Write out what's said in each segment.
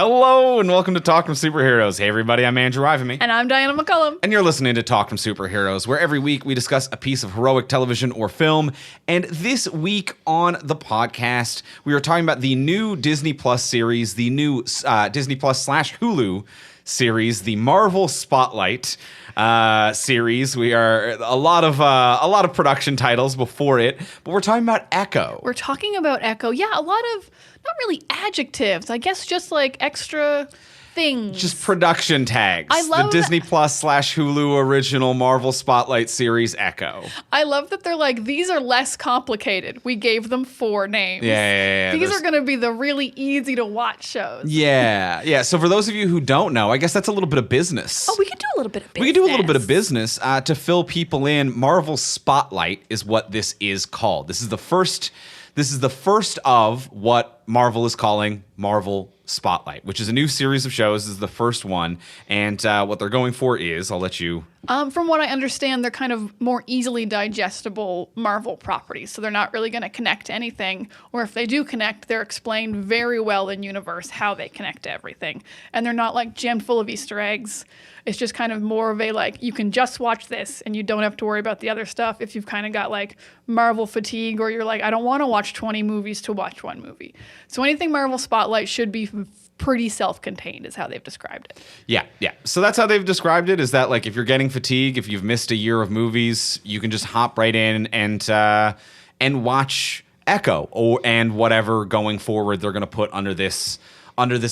Hello and welcome to Talk from Superheroes. Hey everybody, I'm Andrew Ivamy. And I'm Diana McCullum. And you're listening to Talk from Superheroes, where every week we discuss a piece of heroic television or film. And this week on the podcast, we are talking about the new Disney Plus series, the new Disney Plus / Hulu series, the Marvel Spotlight series. We are a lot of production titles before it, but we're talking about Echo. We're talking about Echo. Yeah, a lot of, not really adjectives, I guess just like extra things. Just production tags. I love the Disney Plus / Hulu original Marvel Spotlight series Echo. I love that they're like, these are less complicated. We gave them 4 names. Yeah. These are going to be the really easy to watch shows. Yeah. So for those of you who don't know, I guess that's a little bit of business. Oh, we could do a little bit of business. We could do a little bit of business to fill people in. Marvel Spotlight is what this is called. This is the first of what Marvel is calling Marvel Spotlight, which is a new series of shows. This is the first one. And what they're going for is, I'll let you... From what I understand, they're kind of more easily digestible Marvel properties. So they're not really going to connect to anything. Or if they do connect, they're explained very well in universe how they connect to everything. And they're not like jammed full of Easter eggs. It's just kind of more of a like, you can just watch this and you don't have to worry about the other stuff if you've kind of got like Marvel fatigue or you're like, I don't want to watch 20 movies to watch one movie. So anything Marvel Spotlight should be pretty self-contained is how they've described it. Yeah. So that's how they've described it, is that like if you're getting fatigue, if you've missed a year of movies, you can just hop right in and watch Echo and whatever going forward they're going to put under this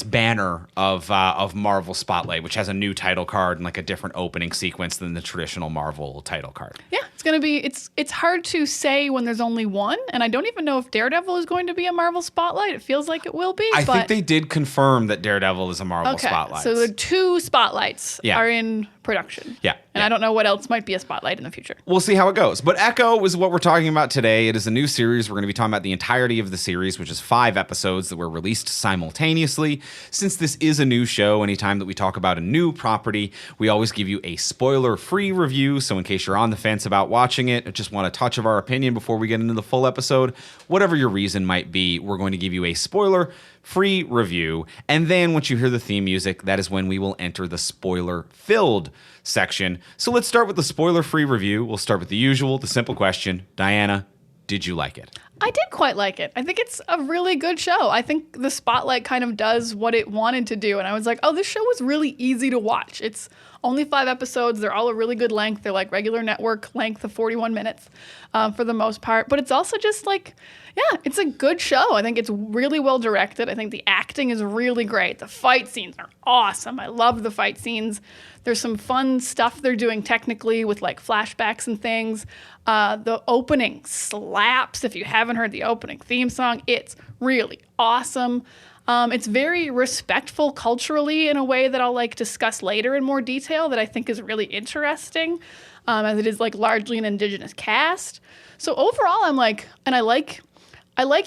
banner of Marvel Spotlight, which has a new title card and like a different opening sequence than the traditional Marvel title card. Yeah, it's going to be, it's hard to say when there's only one, and I don't even know if Daredevil is going to be a Marvel Spotlight. It feels like it will be. I think they did confirm that Daredevil is a Marvel Spotlight. So the 2 spotlights are in production. Yeah. And I don't know what else might be a spotlight in the future. We'll see how it goes. But Echo is what we're talking about today. It is a new series. We're going to be talking about the entirety of the series, which is 5 episodes that were released simultaneously. Since this is a new show, anytime that we talk about a new property, we always give you a spoiler-free review. So in case you're on the fence about watching it, or just want a touch of our opinion before we get into the full episode, whatever your reason might be, we're going to give you a spoiler-free review. And then once you hear the theme music, that is when we will enter the spoiler-filled section. So let's start with the spoiler-free review. We'll start with the usual, the simple question. Diana, did you like it? I did quite like it. I think it's a really good show. I think the Spotlight kind of does what it wanted to do. And I was like, oh, this show was really easy to watch. It's only 5 episodes. They're all a really good length. They're like regular network length of 41 minutes for the most part. But it's also just like, yeah, it's a good show. I think it's really well directed. I think the acting is really great. The fight scenes are awesome. I love the fight scenes. There's some fun stuff they're doing technically with like flashbacks and things. The opening slaps. If you haven't heard the opening theme song, it's really awesome. It's very respectful culturally in a way that I'll like discuss later in more detail that I think is really interesting, as it is like largely an indigenous cast. So overall, I'm like, and I like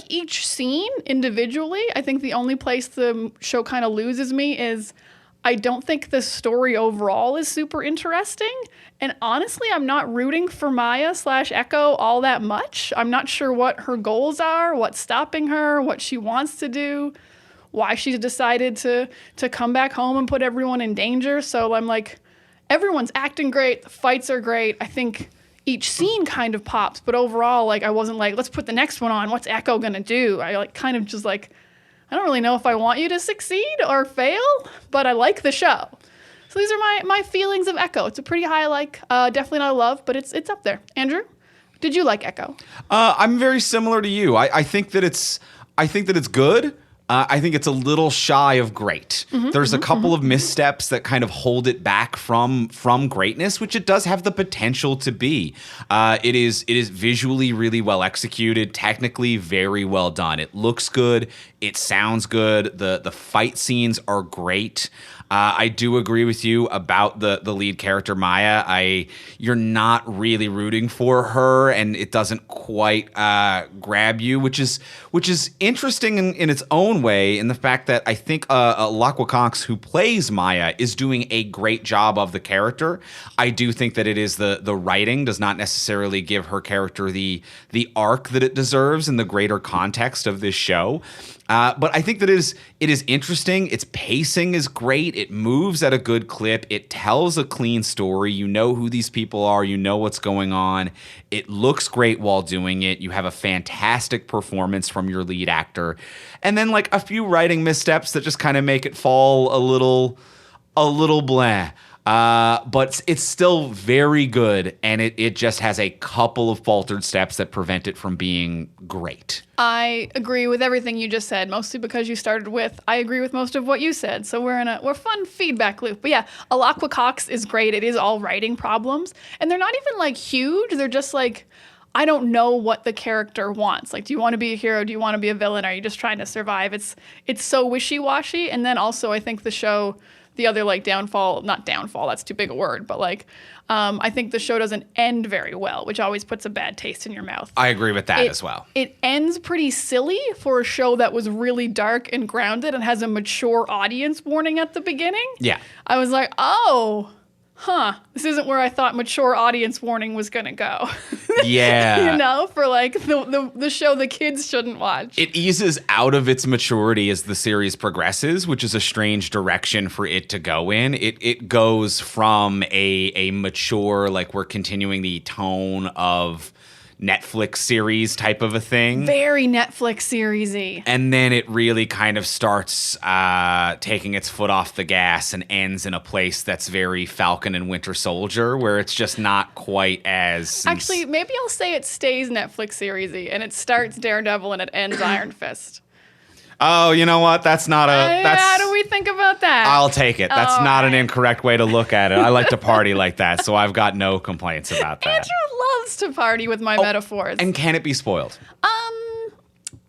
each scene individually. I think the only place the show kind of loses me is I don't think the story overall is super interesting. And honestly, I'm not rooting for Maya / Echo all that much. I'm not sure what her goals are, what's stopping her, what she wants to do, why she's decided to come back home and put everyone in danger. So I'm like, everyone's acting great. The fights are great. I think each scene kind of pops. But overall, like, I wasn't like, let's put the next one on. What's Echo going to do? I like kind of just like, I don't really know if I want you to succeed or fail, but I like the show. So these are my feelings of Echo. It's a pretty high like, definitely not a love, but it's up there. Andrew, did you like Echo? I'm very similar to you. I think that it's good. I think it's a little shy of great. There's a couple of missteps that kind of hold it back from greatness, which it does have the potential to be. It is visually really well executed, technically very well done. It looks good. It sounds good. The fight scenes are great. I do agree with you about the lead character, Maya. You're not really rooting for her, and it doesn't quite grab you, which is interesting in its own way, in the fact that I think Laqua Cox, who plays Maya, is doing a great job of the character. I do think that it is the writing does not necessarily give her character the arc that it deserves in the greater context of this show. But I think that it is interesting. Its pacing is great. It moves at a good clip. It tells a clean story. You know who these people are. You know what's going on. It looks great while doing it. You have a fantastic performance from your lead actor. And then like a few writing missteps that just kind of make it fall a little blah. But it's still very good, and it just has a couple of faltered steps that prevent it from being great. I agree with everything you just said, mostly because you started with, I agree with most of what you said. So we're in a fun feedback loop. But yeah, Alaqua Cox is great. It is all writing problems. And they're not even like huge. They're just like, I don't know what the character wants. Like, do you want to be a hero? Do you want to be a villain? Are you just trying to survive? It's so wishy-washy. And then also I think the show, the other like not downfall, that's too big a word, but like I think the show doesn't end very well, which always puts a bad taste in your mouth. I agree with that as well. It ends pretty silly for a show that was really dark and grounded and has a mature audience warning at the beginning. Yeah. I was like, this isn't where I thought mature audience warning was going to go. Yeah. You know, for like the show the kids shouldn't watch. It eases out of its maturity as the series progresses, which is a strange direction for it to go in. It goes from a mature, like we're continuing the tone of Netflix series type of a thing. Very Netflix series-y. And then it really kind of starts taking its foot off the gas and ends in a place that's very Falcon and Winter Soldier, where it's just not quite as... Actually, maybe I'll say it stays Netflix series-y, and it starts Daredevil and it ends Iron Fist. Oh, you know what? That's not a... How do we think about that? I'll take it. That's not an incorrect way to look at it. I like to party like that, so I've got no complaints about that. Andrew loves to party with my metaphors. And can it be spoiled?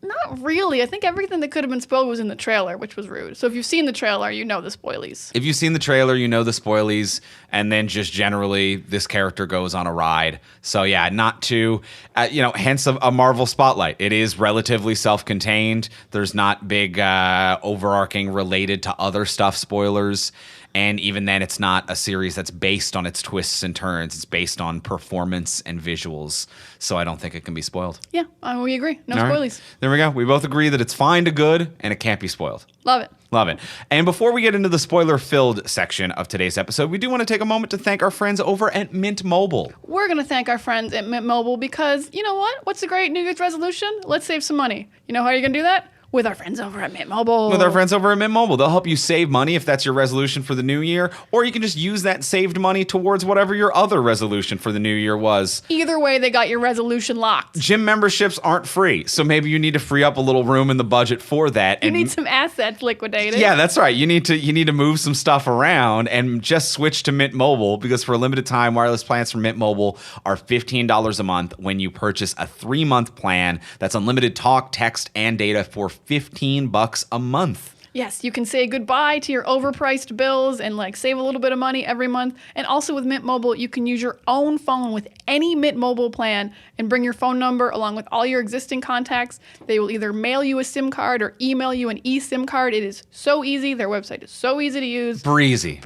Not really. I think everything that could have been spoiled was in the trailer, which was rude. So if you've seen the trailer, you know the spoilies. If you've seen the trailer, you know the spoilies, and then just generally this character goes on a ride. So yeah, not too, hence a Marvel spotlight. It is relatively self-contained. There's not big overarching related to other stuff spoilers. And even then, it's not a series that's based on its twists and turns. It's based on performance and visuals. So I don't think it can be spoiled. Yeah, we agree. No All right. spoilies. There we go. We both agree that it's fine to good and it can't be spoiled. Love it. Love it. And before we get into the spoiler-filled section of today's episode, we do want to take a moment to thank our friends over at Mint Mobile. We're going to thank our friends at Mint Mobile because, you know what? What's a great New Year's resolution? Let's save some money. You know how you're going to do that? With our friends over at Mint Mobile. With our friends over at Mint Mobile. They'll help you save money if that's your resolution for the new year, or you can just use that saved money towards whatever your other resolution for the new year was. Either way, they got your resolution locked. Gym memberships aren't free, so maybe you need to free up a little room in the budget for that. You need some assets liquidated. Yeah, that's right. You need to move some stuff around and just switch to Mint Mobile, because for a limited time, wireless plans from Mint Mobile are $15 a month when you purchase a 3-month plan that's unlimited talk, text, and data for $15 a month. Yes, you can say goodbye to your overpriced bills and like save a little bit of money every month. And also with Mint Mobile, you can use your own phone with any Mint Mobile plan and bring your phone number along with all your existing contacts. They will either mail you a SIM card or email you an eSIM card. It is so easy. Their website is so easy to use. Breezy.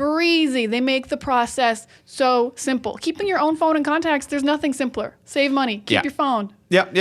They make the process so simple. Keeping your own phone and contacts, there's nothing simpler. Save money. Keep your phone. Yep.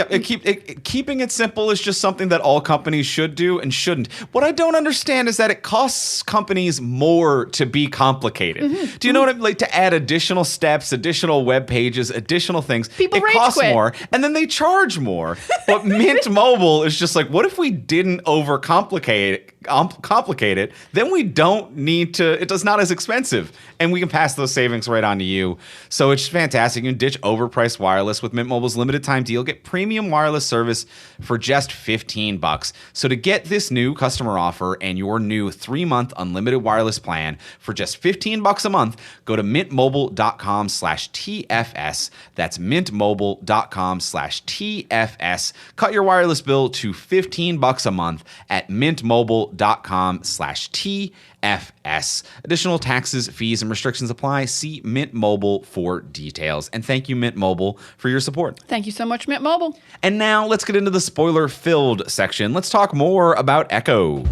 Keeping it simple is just something that all companies should do and shouldn't. What I don't understand is that it costs companies more to be complicated. Mm-hmm. Do you know what I mean? Like, to add additional steps, additional web pages, additional things. People it costs quit. more, and then they charge more. But Mint Mobile is just like, what if we didn't overcomplicate it? Then we don't need to. It's not as expensive, and we can pass those savings right on to you. So it's fantastic. You can ditch overpriced wireless with Mint Mobile's limited time deal. Get premium wireless service for just $15. So to get this new customer offer and your new 3-month unlimited wireless plan for just $15 a month, go to mintmobile.com/TFS. That's mintmobile.com/TFS. Cut your wireless bill to $15 a month at mintmobile.com/TFS. Additional taxes, fees, and restrictions apply. See Mint Mobile for details. And thank you, Mint Mobile, for your support. Thank you so much, Mint Mobile. And now let's get into the spoiler-filled section. Let's talk more about Echo.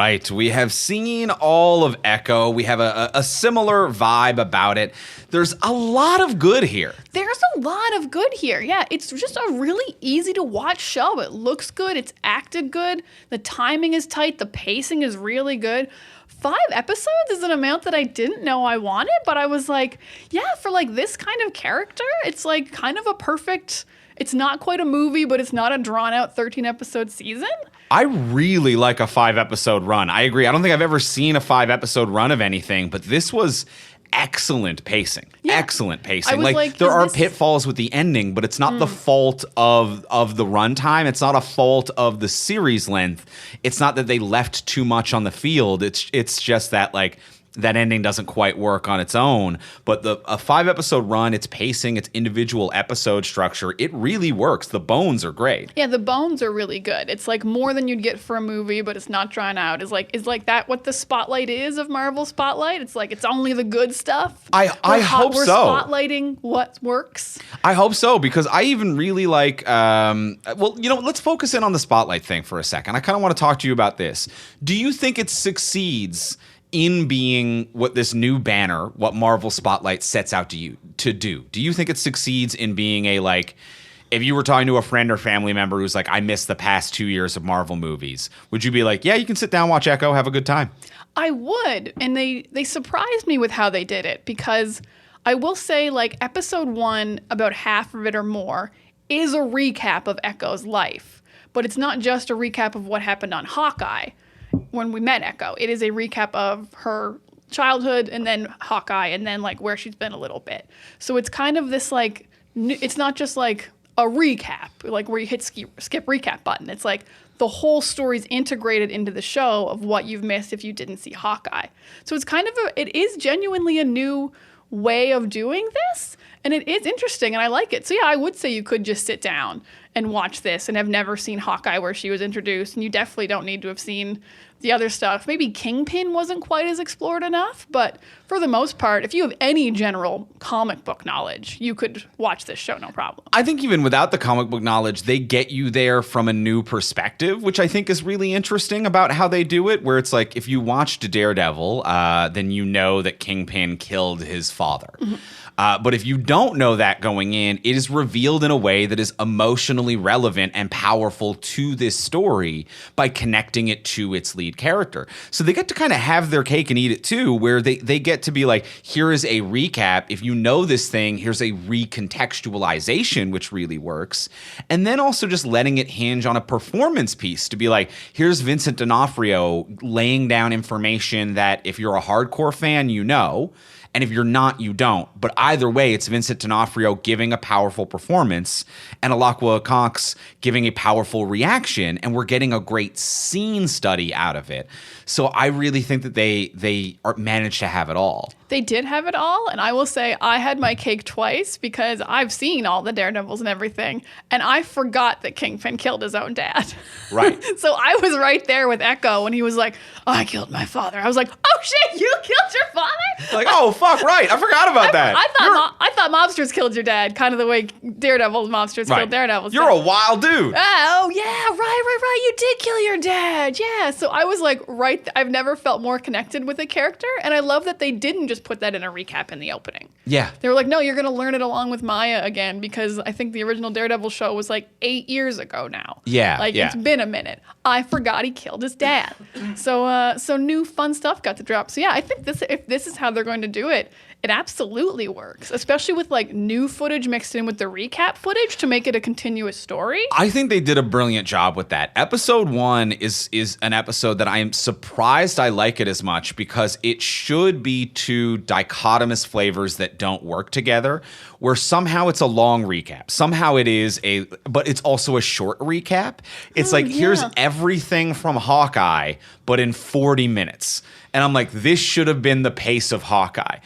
right. We have seen all of Echo. We have a similar vibe about it. There's a lot of good here. There's a lot of good here. Yeah, it's just a really easy to watch show. It looks good. It's acted good. The timing is tight. The pacing is really good. 5 episodes is an amount that I didn't know I wanted, but I was like, yeah, for like this kind of character, it's like kind of a perfect, it's not quite a movie, but it's not a drawn out 13 episode season. I really like a 5-episode run. I agree. I don't think I've ever seen a 5-episode run of anything, but this was excellent pacing. Yeah. Excellent pacing. I was like, there is are this- pitfalls with the ending, but it's not the fault of the runtime. It's not a fault of the series length. It's not that they left too much on the field. It's just that like that ending doesn't quite work on its own. But a 5-episode run, its pacing, its individual episode structure, it really works. The bones are great. Yeah, the bones are really good. It's like more than you'd get for a movie, but it's not drawn out. Is like that what the Spotlight is of Marvel Spotlight? It's like it's only the good stuff. I hope we're so. spotlighting what works. I hope so, because I even really like, let's focus in on the Spotlight thing for a second. I kind of want to talk to you about this. Do you think it succeeds in being what this new banner, what Marvel Spotlight sets out to do? Do you think it succeeds in being a, like, if you were talking to a friend or family member who's like, I missed the past 2 years of Marvel movies, would you be like, yeah, you can sit down, watch Echo, have a good time? I would, and they surprised me with how they did it, because I will say, like, episode 1, about half of it or more, is a recap of Echo's life. But it's not just a recap of what happened on Hawkeye when we met Echo. It is a recap of her childhood and then Hawkeye and then like where she's been a little bit. So it's kind of this like, it's not just like a recap, like where you hit skip recap button. It's like the whole story's integrated into the show of what you've missed if you didn't see Hawkeye. So it's kind of it is genuinely a new way of doing this, and it is interesting, and I like it. So yeah, I would say you could just sit down and watch this and have never seen Hawkeye where she was introduced, and you definitely don't need to have seen the other stuff. Maybe Kingpin wasn't quite as explored enough, but for the most part, if you have any general comic book knowledge, you could watch this show no problem. I think even without the comic book knowledge, they get you there from a new perspective, which I think is really interesting about how they do it, where it's like if you watched Daredevil, then you know that Kingpin killed his father. Mm-hmm. But if you don't know that going in, it is revealed in a way that is emotionally relevant and powerful to this story by connecting it to its lead character. So they get to kind of have their cake and eat it too, where they get to be like, here is a recap. If you know this thing, here's a recontextualization, which really works. And then also just letting it hinge on a performance piece to be like, here's Vincent D'Onofrio laying down information that if you're a hardcore fan, you know. And if you're not, you don't. But either way, it's Vincent D'Onofrio giving a powerful performance and Alaqua Cox giving a powerful reaction, and we're getting a great scene study out of it. So I really think that they managed to have it all. They did have it all, and I will say I had my cake twice because I've seen all the Daredevils and everything, and I forgot that Kingpin killed his own dad. Right. So I was right there with Echo when he was like, I killed my father. I was like, oh shit, you killed your father? Like, oh, fuck, right. I forgot about that. I thought mobsters killed your dad, kind of the way Daredevil's mobsters killed Daredevil's You're dad. a wild dude. Oh, yeah, right. You did kill your dad. Yeah. So I was like, I've never felt more connected with a character. And I love that they didn't just put that in a recap in the opening. Yeah. They were like, no, you're going to learn it along with Maya again, because I think the original Daredevil show was like 8 years ago now. Yeah. Like yeah. It's been a minute. I forgot he killed his dad. So new fun stuff got to drop. So yeah, I think if this is how they're going to do it, it absolutely works, especially with like new footage mixed in with the recap footage to make it a continuous story. I think they did a brilliant job with that. Episode 1 is an episode that I am surprised I like it as much, because it should be two dichotomous flavors that don't work together, where somehow it's a long recap. Somehow it is but it's also a short recap. It's here's everything from Hawkeye, but in 40 minutes. And I'm like, this should have been the pace of Hawkeye.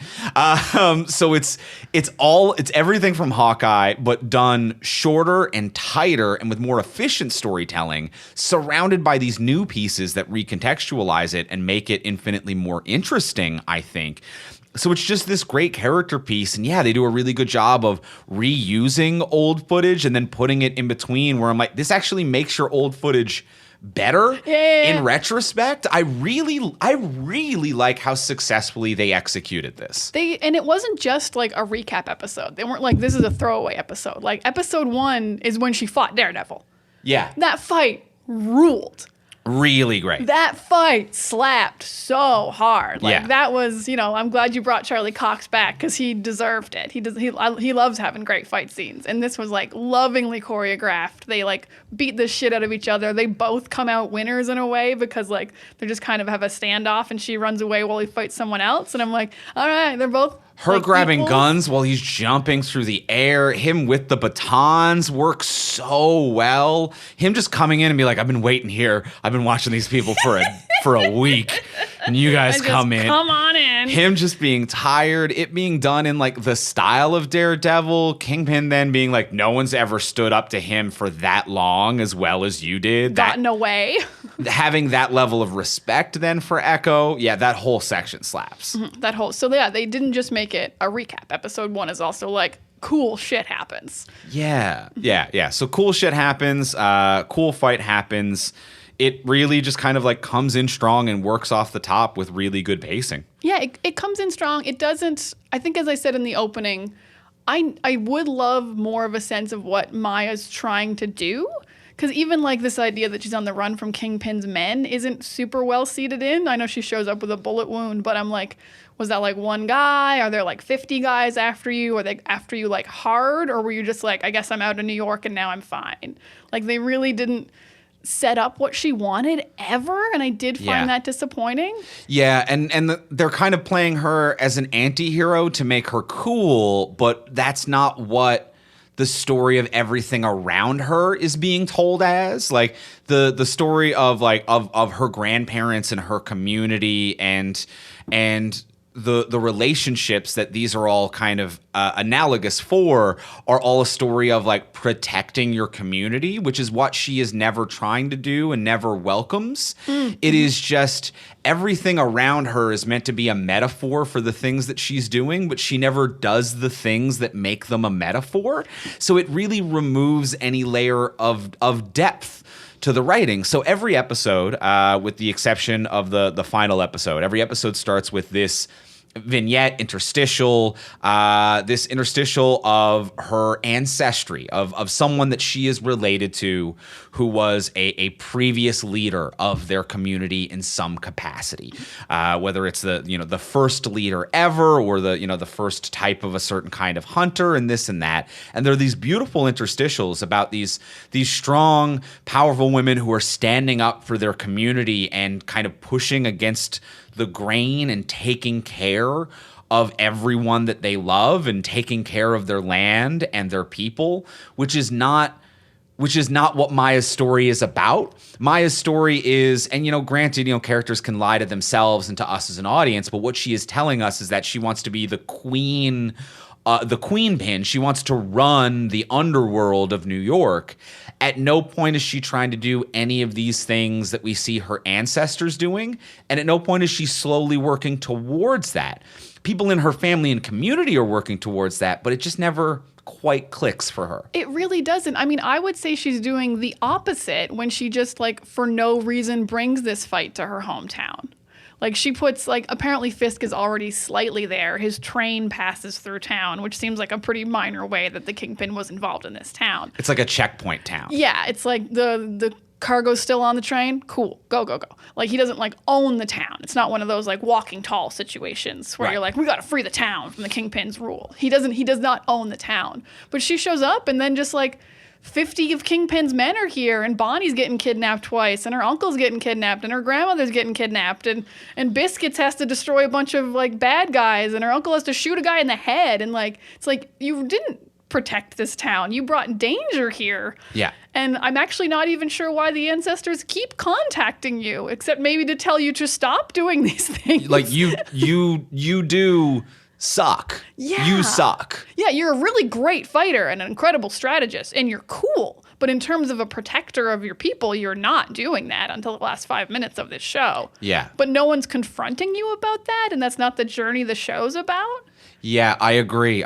So it's everything from Hawkeye, but done shorter and tighter and with more efficient storytelling, surrounded by these new pieces that recontextualize it and make it infinitely more interesting, I think. So it's just this great character piece. And yeah, they do a really good job of reusing old footage and then putting it in between, where I'm like, this actually makes your old footage better Yeah. in retrospect. I really like how successfully they executed this. And it wasn't just like a recap episode. They weren't like, this is a throwaway episode. Like episode 1 is when she fought Daredevil. Yeah. That fight ruled. Really great. That fight slapped so hard. Like Yeah. that was, I'm glad you brought Charlie Cox back because he deserved it. He loves having great fight scenes, and this was like lovingly choreographed. They like beat the shit out of each other. They both come out winners in a way because like they just kind of have a standoff, and she runs away while he fights someone else. And I'm like, all right, they're both. Her like, grabbing equals. guns while he's jumping through the air. Him with the batons works so well. Him just coming in and be like, I've been waiting here. I've been watching these people for a week. And you guys And come just in. Come on in. Him just being tired. It being done in like the style of Daredevil. Kingpin then being like, no one's ever stood up to him for that long as well as you did. Gotten away. Having that level of respect then for Echo. Yeah, that whole section slaps. That whole. So yeah, they didn't just make it a recap. Episode 1 is also like cool shit happens. Yeah. So cool shit happens. Cool fight happens. It really just kind of like comes in strong and works off the top with really good pacing. Yeah, it comes in strong. It doesn't. I think, as I said in the opening, I would love more of a sense of what Maya's trying to do. Because even like this idea that she's on the run from Kingpin's men isn't super well seated in. I know she shows up with a bullet wound, but I'm like, was that like one guy? Are there like 50 guys after you? Are they after you like hard? Or were you just like, I guess I'm out of New York and now I'm fine? Like they really didn't set up what she wanted ever. And I did find that disappointing. Yeah, and they're kind of playing her as an anti-hero to make her cool, but that's not what the story of everything around her is being told as. Like the story of like of her grandparents and her community and the relationships that these are all kind of analogous for are all a story of like protecting your community, which is what she is never trying to do and never welcomes. It is just everything around her is meant to be a metaphor for the things that she's doing, but she never does the things that make them a metaphor. So it really removes any layer of depth to the writing. So every episode, with the exception of the final episode, every episode starts with this vignette interstitial, this interstitial of her ancestry, of someone that she is related to who was a previous leader of their community in some capacity, whether it's the first leader ever or the first type of a certain kind of hunter and this and that. And there are these beautiful interstitials about these strong, powerful women who are standing up for their community and kind of pushing against the grain and taking care of everyone that they love and taking care of their land and their people, which is not what Maya's story is about. Maya's story is, and granted, characters can lie to themselves and to us as an audience, but what she is telling us is that she wants to be the queen pin. She wants to run the underworld of New York. At no point is she trying to do any of these things that we see her ancestors doing, and at no point is she slowly working towards that. People in her family and community are working towards that, but it just never quite clicks for her. It really doesn't. I mean, I would say she's doing the opposite when she just like for no reason brings this fight to her hometown. Like she puts apparently Fisk is already slightly there. His train passes through town, which seems like a pretty minor way that the Kingpin was involved in this town. It's like a checkpoint town. Yeah, it's like the cargo's still on the train. Cool, go. Like he doesn't own the town. It's not one of those walking tall situations where you're like, we got to free the town from the Kingpin's rule. He does not own the town. But she shows up and then just 50 of Kingpin's men are here, and Bonnie's getting kidnapped twice, and her uncle's getting kidnapped, and her grandmother's getting kidnapped, and Biscuits has to destroy a bunch of bad guys, and her uncle has to shoot a guy in the head, and it's like you didn't protect this town. You brought danger here. Yeah. And I'm actually not even sure why the ancestors keep contacting you, except maybe to tell you to stop doing these things. You do suck. Yeah. You suck. Yeah, you're a really great fighter and an incredible strategist, and you're cool. But in terms of a protector of your people, you're not doing that until the last 5 minutes of this show. Yeah. But no one's confronting you about that, and that's not the journey the show's about? Yeah, I agree.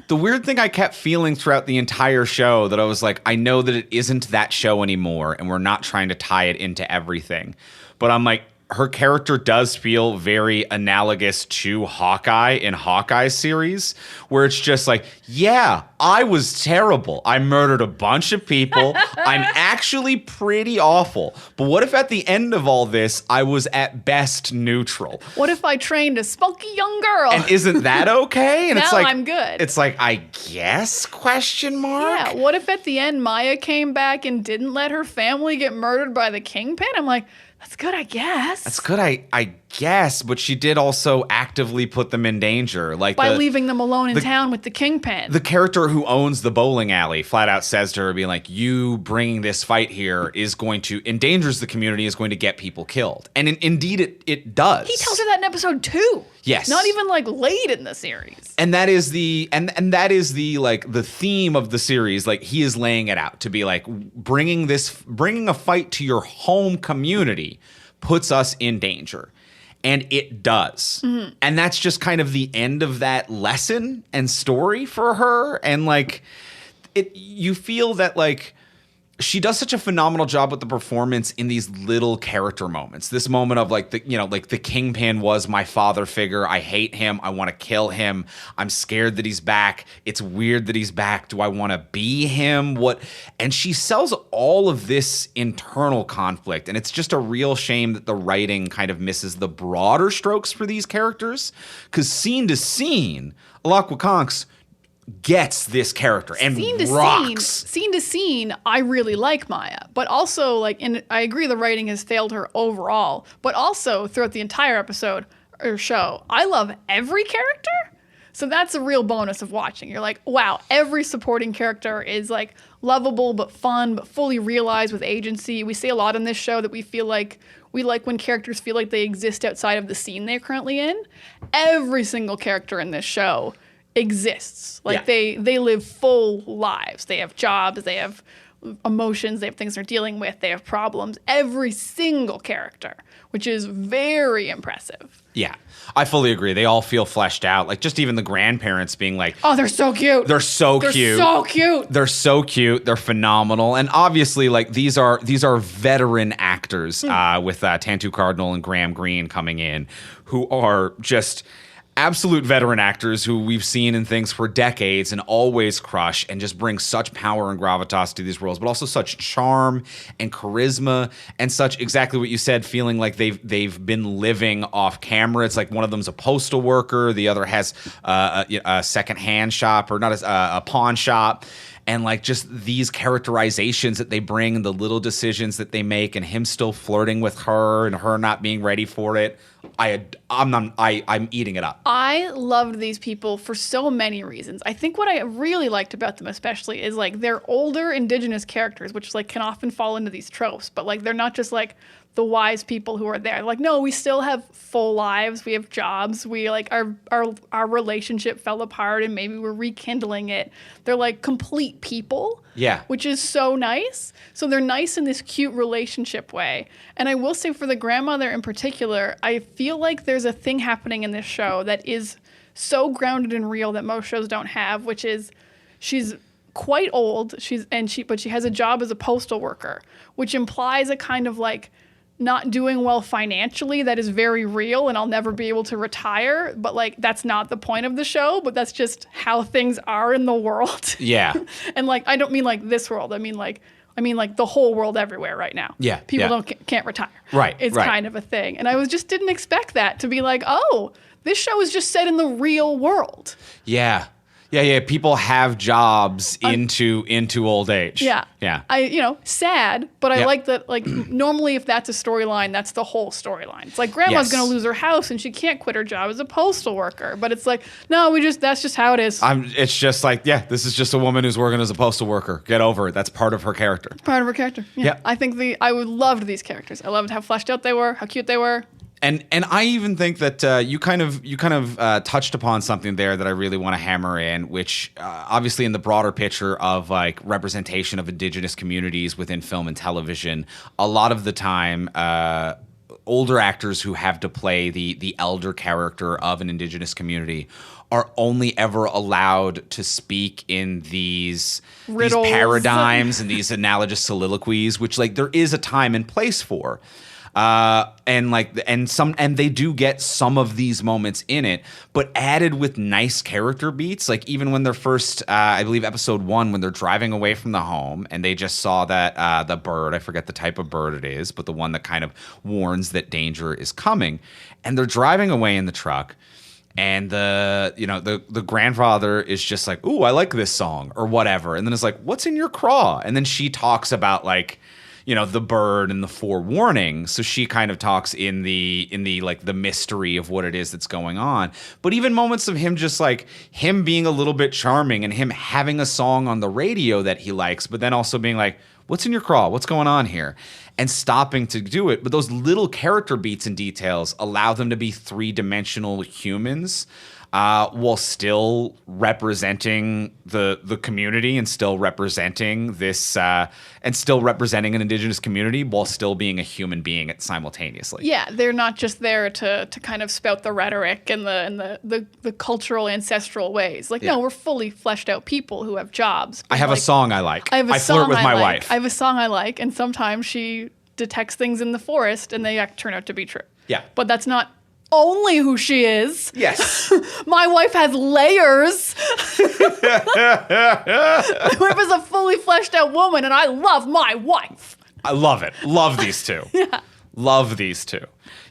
The weird thing I kept feeling throughout the entire show that I was like, I know that it isn't that show anymore, and we're not trying to tie it into everything. But I'm like, her character does feel very analogous to Hawkeye in Hawkeye's series, where it's just like, yeah, I was terrible. I murdered a bunch of people. I'm actually pretty awful. But what if at the end of all this, I was at best neutral? What if I trained a spunky young girl? And isn't that okay? And Now it's like, I'm good. It's like, I guess, question mark? Yeah, what if at the end Maya came back and didn't let her family get murdered by the Kingpin? I'm like, that's good, I guess. That's good, I guess, but she did also actively put them in danger. Like by leaving them alone in town with the Kingpin. The character who owns the bowling alley flat out says to her, being like, you bringing this fight here is going to endangers the community, is going to get people killed. And indeed it does. He tells her that in episode 2. Yes. Not even like late in the series. And that is the and that is the like the theme of the series. Like, he is laying it out to be like, bringing a fight to your home community puts us in danger. And it does. Mm-hmm. And that's just kind of the end of that lesson and story for her. And like, you feel that like she does such a phenomenal job with the performance in these little character moments. This moment of like the Kingpin was my father figure. I hate him. I want to kill him. I'm scared that he's back. It's weird that he's back. Do I want to be him? What? And she sells all of this internal conflict. And it's just a real shame that the writing kind of misses the broader strokes for these characters. Because scene to scene, Alok Conks gets this character and rocks. Scene to scene, I really like Maya, but also like, and I agree the writing has failed her overall, but also throughout the entire episode or show, I love every character. So that's a real bonus of watching. You're like, wow, every supporting character is like lovable but fun, but fully realized with agency. We say a lot in this show that we feel like we like when characters feel like they exist outside of the scene they're currently in. Every single character in this show exists. Like they live full lives. They have jobs, they have emotions, they have things they're dealing with, they have problems. Every single character, which is very impressive. Yeah, I fully agree. They all feel fleshed out. Like, just even the grandparents being like, oh, they're so cute. They're so cute. They're so cute. They're phenomenal. And obviously, like, these are veteran actors with Tantu Cardinal and Graham Greene coming in, who are just absolute veteran actors who we've seen in things for decades and always crush and just bring such power and gravitas to these roles, but also such charm and charisma and such, exactly what you said, feeling like they've been living off camera. It's like one of them's a postal worker, the other has a secondhand shop, or not a pawn shop. And like, just these characterizations that they bring and the little decisions that they make, and him still flirting with her and her not being ready for it. I'm eating it up. I loved these people for so many reasons. I think what I really liked about them especially is like they're older indigenous characters, which like can often fall into these tropes, but like they're not just like the wise people who are there. Like, no, we still have full lives. We have jobs. We like our relationship fell apart and maybe we're rekindling it. They're like complete people. Yeah. Which is so nice. So they're nice in this cute relationship way. And I will say for the grandmother in particular, I feel like there's a thing happening in this show that is so grounded and real that most shows don't have, which is she's quite old. But she has a job as a postal worker, which implies a kind of like not doing well financially that is very real, and I'll never be able to retire. But like, that's not the point of the show, but that's just how things are in the world. Yeah. And like, I don't mean like this world. I mean like the whole world everywhere right now. Yeah. People can't retire. Right. It's kind of a thing. And I just didn't expect that to be like, oh, this show is just set in the real world. Yeah. Yeah. People have jobs into old age. Yeah. Yeah. Sad, but I like that. Like, normally if that's a storyline, that's the whole storyline. It's like grandma's going to lose her house and she can't quit her job as a postal worker. But it's like, no, that's just how it is. It's just like, this is just a woman who's working as a postal worker. Get over it. That's part of her character. Part of her character. Yeah. I think I loved these characters. I loved how fleshed out they were, how cute they were. And I even think that you kind of touched upon something there that I really want to hammer in, which obviously in the broader picture of like representation of indigenous communities within film and television, a lot of the time older actors who have to play the elder character of an indigenous community are only ever allowed to speak in these Riddles. paradigms and these analogous soliloquies, which like there is a time and place for. And they do get some of these moments in it, but added with nice character beats. Like even when they're first, I believe episode 1, when they're driving away from the home and they just saw that the bird, I forget the type of bird it is, but the one that kind of warns that danger is coming, and they're driving away in the truck. And the grandfather is just like, "Ooh, I like this song," or whatever. And then it's like, "What's in your craw?" And then she talks about like, the bird and the forewarning. So she kind of talks in the like the mystery of what it is that's going on. But even moments of him just like him being a little bit charming and him having a song on the radio that he likes, but then also being like, "What's in your craw? What's going on here?" And stopping to do it. But those little character beats and details allow them to be 3-dimensional humans while still representing the community and still representing this and still representing an indigenous community while still being a human being simultaneously. Yeah, they're not just there to kind of spout the rhetoric and the cultural ancestral ways. Like, no, we're fully fleshed out people who have jobs. I have a song I like. I flirt with my wife. I have a song I like, and sometimes she detects things in the forest and they turn out to be true. Yeah. But that's not only who she is. Yes. My wife has layers. My wife is a fully fleshed out woman, and I love my wife. I love it. Love these two. Yeah. Love these two.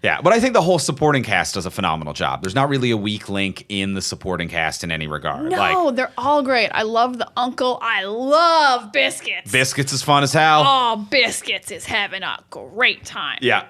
Yeah, but I think the whole supporting cast does a phenomenal job. There's not really a weak link in the supporting cast in any regard. No, they're all great. I love the uncle. I love Biscuits. Biscuits is fun as hell. Oh, Biscuits is having a great time. Yeah.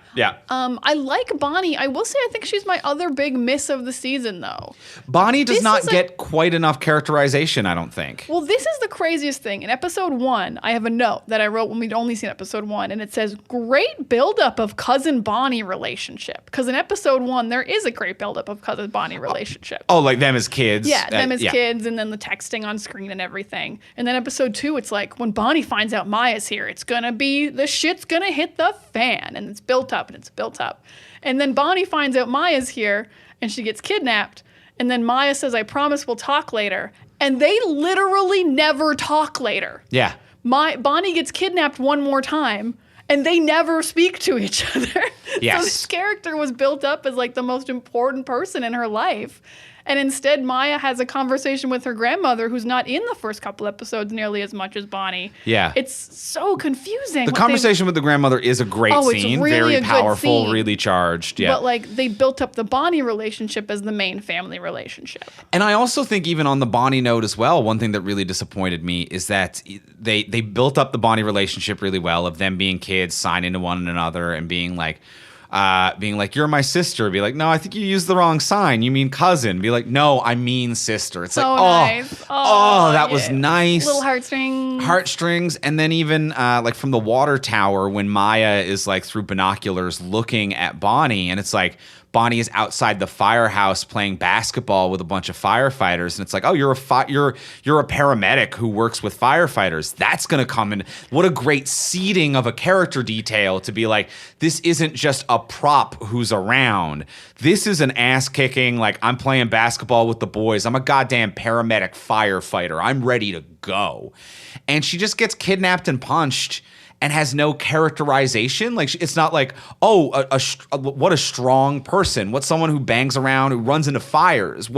I like Bonnie. I will say I think she's my other big miss of the season, though. Bonnie does not get quite enough characterization, I don't think. Well, this is the craziest thing. In episode 1, I have a note that I wrote when we'd only seen episode 1, and it says, "Great buildup of cousin Bonnie relationship." Because in episode 1, there is a great buildup of cousin Bonnie relationship. Oh, like them as kids. Yeah, them as kids, and then the texting on screen and everything. And then episode 2, it's like when Bonnie finds out Maya's here, it's gonna be the shit's gonna hit the fan, and it's built up and it's built up. And then Bonnie finds out Maya's here, and she gets kidnapped. And then Maya says, "I promise we'll talk later." And they literally never talk later. Yeah. Bonnie gets kidnapped one more time, and they never speak to each other. Yes. So this character was built up as like the most important person in her life. And instead, Maya has a conversation with her grandmother, who's not in the first couple episodes nearly as much as Bonnie. Yeah. It's so confusing. The conversation with the grandmother is a great scene. It's really very a good powerful, scene. really charged. Yeah. But like they built up the Bonnie relationship as the main family relationship. And I also think even on the Bonnie note as well, one thing that really disappointed me is that they built up the Bonnie relationship really well of them being kids, signing to one another and being like, "You're my sister." Be like, "No, I think you used the wrong sign. You mean cousin." Be like, "No, I mean sister." It's So like, nice. that was nice. Little heartstrings. And then even like from the water tower when Maya is like through binoculars looking at Bonnie, and it's like Bonnie is outside the firehouse playing basketball with a bunch of firefighters, and it's like, "Oh, you're a paramedic who works with firefighters." That's gonna come in. What a great seeding of a character detail to be like, this isn't just a prop who's around. This is an ass kicking. Like, I'm playing basketball with the boys. I'm a goddamn paramedic firefighter. I'm ready to go. And she just gets kidnapped and punched and has no characterization. Like, it's not like, oh, what a strong person. What someone who bangs around, who runs into fires.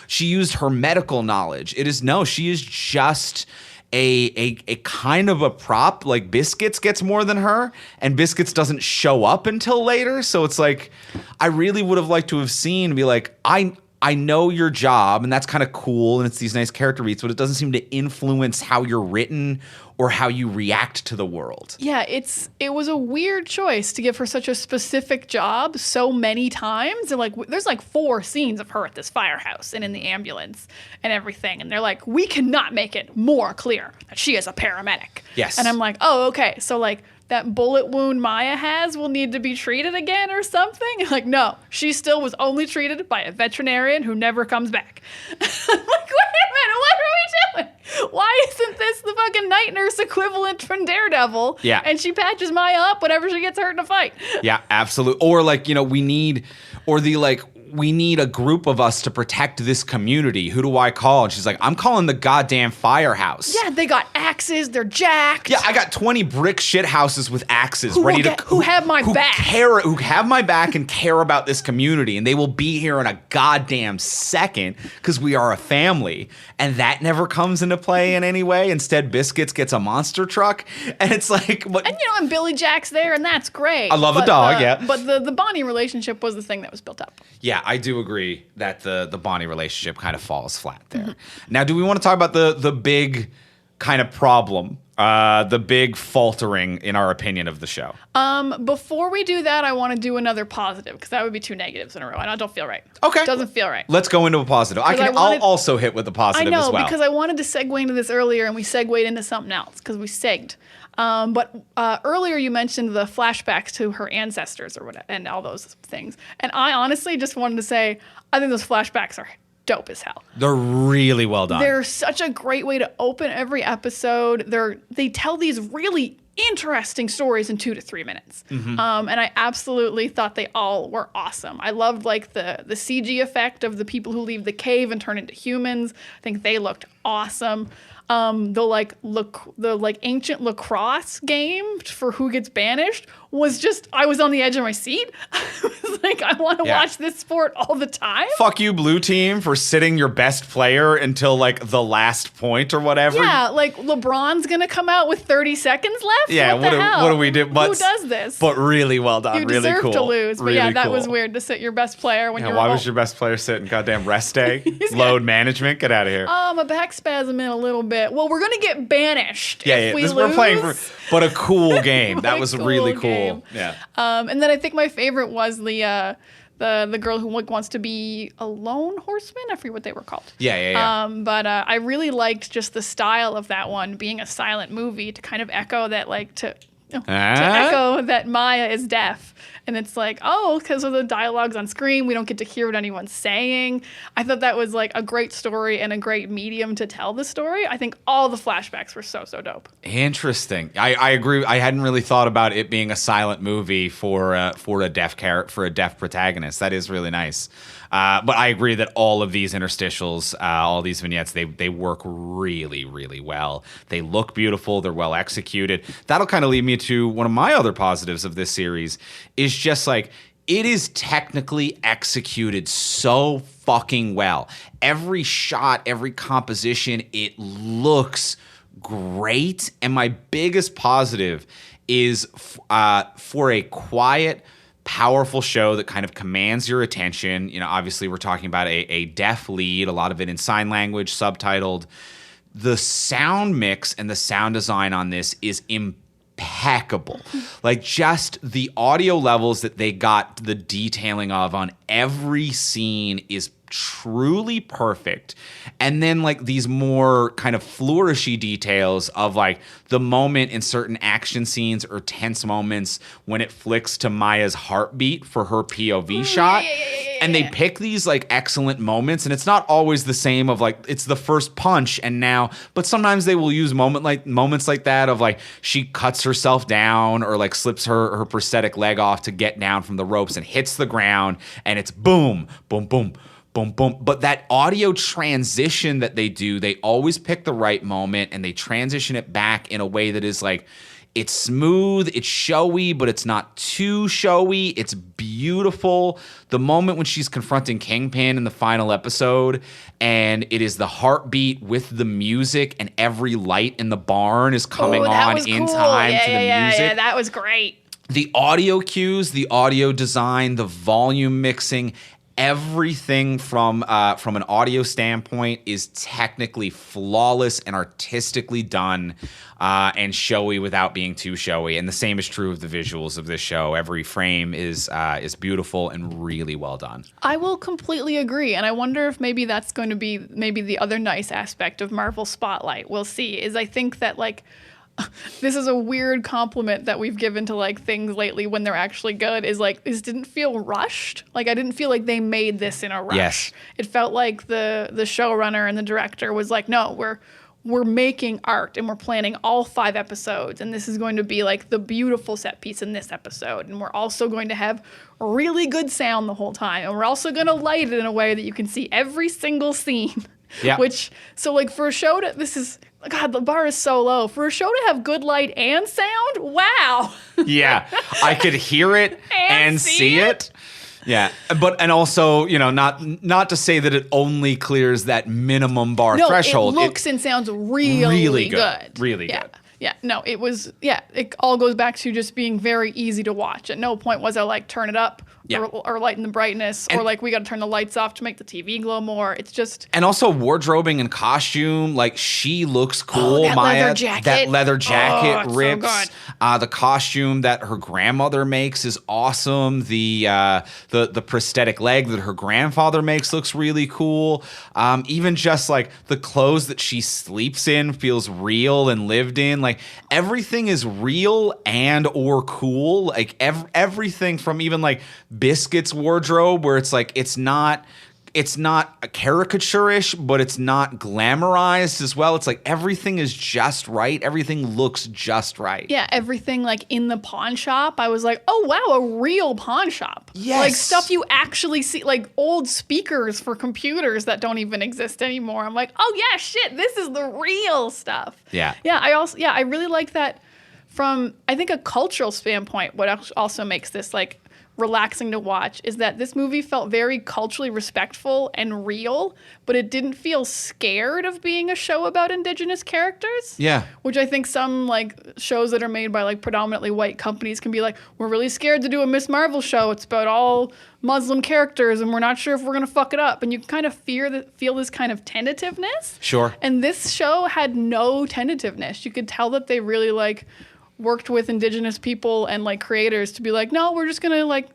She used her medical knowledge. She is just a kind of a prop. Like Biscuits gets more than her, and Biscuits doesn't show up until later. So it's like, I really would have liked to have seen, be like, I know your job, and that's kind of cool, and it's these nice character beats, but it doesn't seem to influence how you're written or how you react to the world. Yeah, it was a weird choice to give her such a specific job so many times. And like, there's like 4 scenes of her at this firehouse and in the ambulance and everything, and they're like, we cannot make it more clear that she is a paramedic. Yes. And I'm like, oh, okay. So like, that bullet wound Maya has will need to be treated again or something. Like, no, she still was only treated by a veterinarian who never comes back. I'm like, wait a minute, what are we doing? Why isn't this the fucking night nurse equivalent from Daredevil? Yeah. And she patches Maya up whenever she gets hurt in a fight. Yeah, absolutely. Or like, we need a group of us to protect this community. Who do I call? And she's like, I'm calling the goddamn firehouse. Yeah, they got axes. They're jacked. Yeah, I got 20 brick shit houses with axes Who have my back. Who have my back and care about this community, and they will be here in a goddamn second because we are a family. And that never comes into play in any way. Instead, Biscuits gets a monster truck, and it's like, what? And Billy Jack's there, and that's great. I love the dog, yeah. But the Bonnie relationship was the thing that was built up. Yeah, I do agree that the Bonnie relationship kind of falls flat there. Now, do we want to talk about the big kind of problem, the big faltering in our opinion of the show? Before we do that, I want to do another positive because that would be two negatives in a row, and I don't feel right. Okay, doesn't feel right. Let's go into a positive. I'll also hit with the positive as well. I know, because I wanted to segue into this earlier, and we segued into something else because we segged. But earlier you mentioned the flashbacks to her ancestors or whatever, and all those things. And I honestly just wanted to say, I think those flashbacks are dope as hell. They're really well done. They're such a great way to open every episode. They tell these really interesting stories in 2 to 3 minutes. And I absolutely thought they all were awesome. I loved like the CG effect of the people who leave the cave and turn into humans. I think they looked awesome. The ancient lacrosse game for who gets banished was just, I was on the edge of my seat. I was like, I want to watch this sport all the time. Fuck you, blue team, for sitting your best player until like the last point or whatever. Yeah, like LeBron's gonna come out with 30 seconds left. Yeah, what do we do? Who does this? But really well done. You really deserve cool. to lose. But really yeah, that cool. was weird to sit your best player when you're. Why was your best player sitting goddamn rest day? Load management. Get out of here. A back spasm in a little bit. Well, we're gonna get banished. if we lose. We're playing but a cool game. That was really cool. Game. Yeah. And then I think my favorite was the girl who wants to be a lone horseman. I forget what they were called. Yeah. But I really liked just the style of that one being a silent movie to kind of echo that, like to echo that Maya is deaf. And it's like, because of the dialogues on screen, we don't get to hear what anyone's saying. I thought that was like a great story and a great medium to tell the story. I think all the flashbacks were so dope. Interesting. I agree. I hadn't really thought about it being a silent movie for a deaf protagonist. That is really nice. But I agree that all of these interstitials, all these vignettes, they work really, really well. They look beautiful. They're well executed. That'll kind of lead me to one of my other positives of this series is just like, it is technically executed so fucking well. Every shot, every composition, it looks great. And my biggest positive is for a quiet, powerful show that kind of commands your attention. Obviously we're talking about a deaf lead, a lot of it in sign language, subtitled. The sound mix and the sound design on this is impeccable. Like just the audio levels that they got the detailing of on every scene is truly perfect. And then like these more kind of flourishy details of like the moment in certain action scenes or tense moments when it flicks to Maya's heartbeat for her POV shot. And they pick these like excellent moments, and it's not always the same of like it's the first punch and now, but sometimes they will use moments like that of like she cuts herself down or like slips her prosthetic leg off to get down from the ropes and hits the ground, and it's boom, boom, boom, boom, boom. But that audio transition that they do, they always pick the right moment and they transition it back in a way that is like, it's smooth, it's showy, but it's not too showy. It's beautiful. The moment when she's confronting Kingpin in the final episode, and it is the heartbeat with the music, and every light in the barn is coming on in time to the music. Yeah, that was great. The audio cues, the audio design, the volume mixing, everything from an audio standpoint is technically flawless and artistically done and showy without being too showy. And the same is true of the visuals of this show. Every frame is beautiful and really well done. I will completely agree. And I wonder if maybe that's going to be maybe the other nice aspect of Marvel Spotlight. We'll see. Is I think that like this is a weird compliment that we've given to like things lately when they're actually good, is like this didn't feel rushed. Like I didn't feel like they made this in a rush. Yes. It felt like the showrunner and the director was like, no, we're making art and we're planning all 5 episodes, and this is going to be like the beautiful set piece in this episode, and we're also going to have really good sound the whole time, and we're also going to light it in a way that you can see every single scene. Yeah. Which, so like for a show to, this is, God, the bar is so low. For a show to have good light and sound, wow. Yeah, I could hear it and see it. Yeah, and also, not to say that it only clears that minimum bar threshold. It looks and sounds really good. Really yeah. good. Yeah, no, it all goes back to just being very easy to watch. At no point was I like, turn it up or lighten the brightness, or like, we got to turn the lights off to make the TV glow more. It's just... And also wardrobing and costume, like, she looks cool. That leather jacket. That leather jacket rips. So good. The costume that her grandmother makes is awesome. The prosthetic leg that her grandfather makes looks really cool. Even just, like, the clothes that she sleeps in feels real and lived in. Like, everything is real and or cool. Like, everything from even, like, Biscuit's wardrobe, where it's like it's not a caricature-ish, but it's not glamorized as well. It's like everything is just right. Everything looks just right. Yeah, everything like in the pawn shop, I was like, oh wow, a real pawn shop. Yes. Like stuff you actually see, like old speakers for computers that don't even exist anymore. I'm like, oh yeah, shit, this is the real stuff. Yeah. Yeah, I really like that from, I think, a cultural standpoint. What also makes this like relaxing to watch is that this movie felt very culturally respectful and real, but it didn't feel scared of being a show about Indigenous characters. Yeah. Which I think some like shows that are made by like predominantly white companies can be like, we're really scared to do a Miss Marvel show. It's about all Muslim characters and we're not sure if we're going to fuck it up. And you kind of feel this kind of tentativeness. Sure. And this show had no tentativeness. You could tell that they really like worked with Indigenous people and like creators to be like, no, we're just gonna like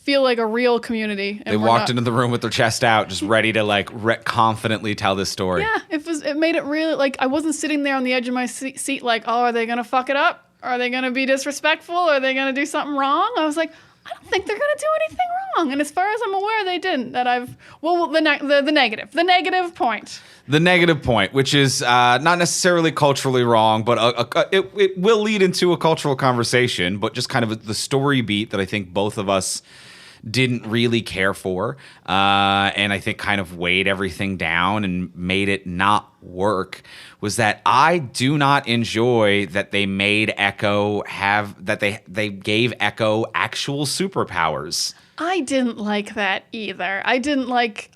feel like a real community. And they walked into the room with their chest out, just ready to like confidently tell this story. Yeah, it made it really like I wasn't sitting there on the edge of my seat like, oh, are they gonna fuck it up? Are they gonna be disrespectful? Are they gonna do something wrong? I was like, I don't think they're gonna do anything wrong. And as far as I'm aware, they didn't. The negative point. The negative point, which is not necessarily culturally wrong, but it will lead into a cultural conversation, but just kind of the story beat that I think both of us didn't really care for, and I think kind of weighed everything down and made it not work, was that I do not enjoy that they made Echo they gave Echo actual superpowers. I didn't like that either. I didn't like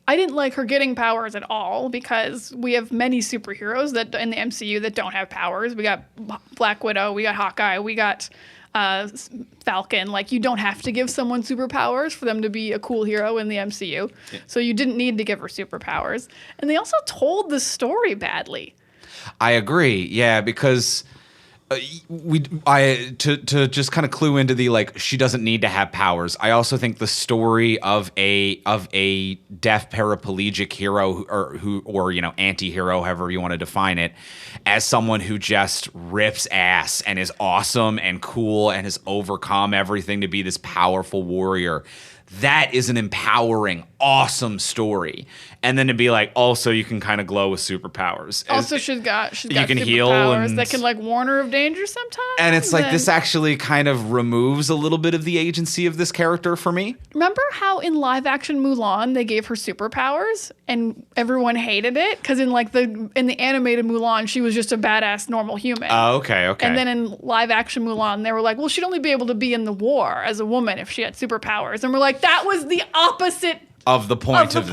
her getting powers at all, because we have many superheroes that in the MCU that don't have powers. We got Black Widow, we got Hawkeye, we got Falcon. Like, you don't have to give someone superpowers for them to be a cool hero in the MCU. Yeah. So you didn't need to give her superpowers. And they also told the story badly. I agree. Yeah, because to just kind of clue into the like, she doesn't need to have powers. I also think the story of a deaf paraplegic hero or anti-hero, however you want to define it, as someone who just rips ass and is awesome and cool and has overcome everything to be this powerful warrior. That is an empowering, awesome story. And then to be like, also you can kind of glow with superpowers. Also, she's got you can heal superpowers that can like warn her of danger sometimes. And it's like, this actually kind of removes a little bit of the agency of this character for me. Remember how in live action Mulan they gave her superpowers and everyone hated it? Because in the animated Mulan, she was just a badass normal human. Oh, okay. And then in live action Mulan, they were like, well, she'd only be able to be in the war as a woman if she had superpowers. And we're like, that was the opposite of the point of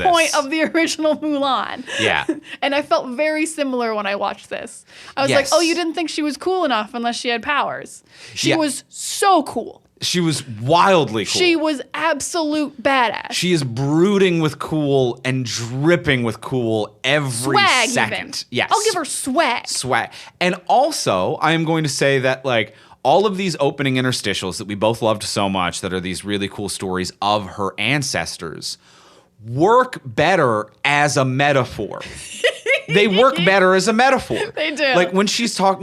the original Mulan. Yeah. And I felt very similar when I watched this. I was like, oh, you didn't think she was cool enough unless she had powers. She was so cool. She was wildly cool. She was absolute badass. She is brooding with cool and dripping with cool every second. Even. Yes. I'll give her swag. Swag. And also, I am going to say that like all of these opening interstitials that we both loved so much, that are these really cool stories of her ancestors, work better as a metaphor. they work better as a metaphor. They do. Like when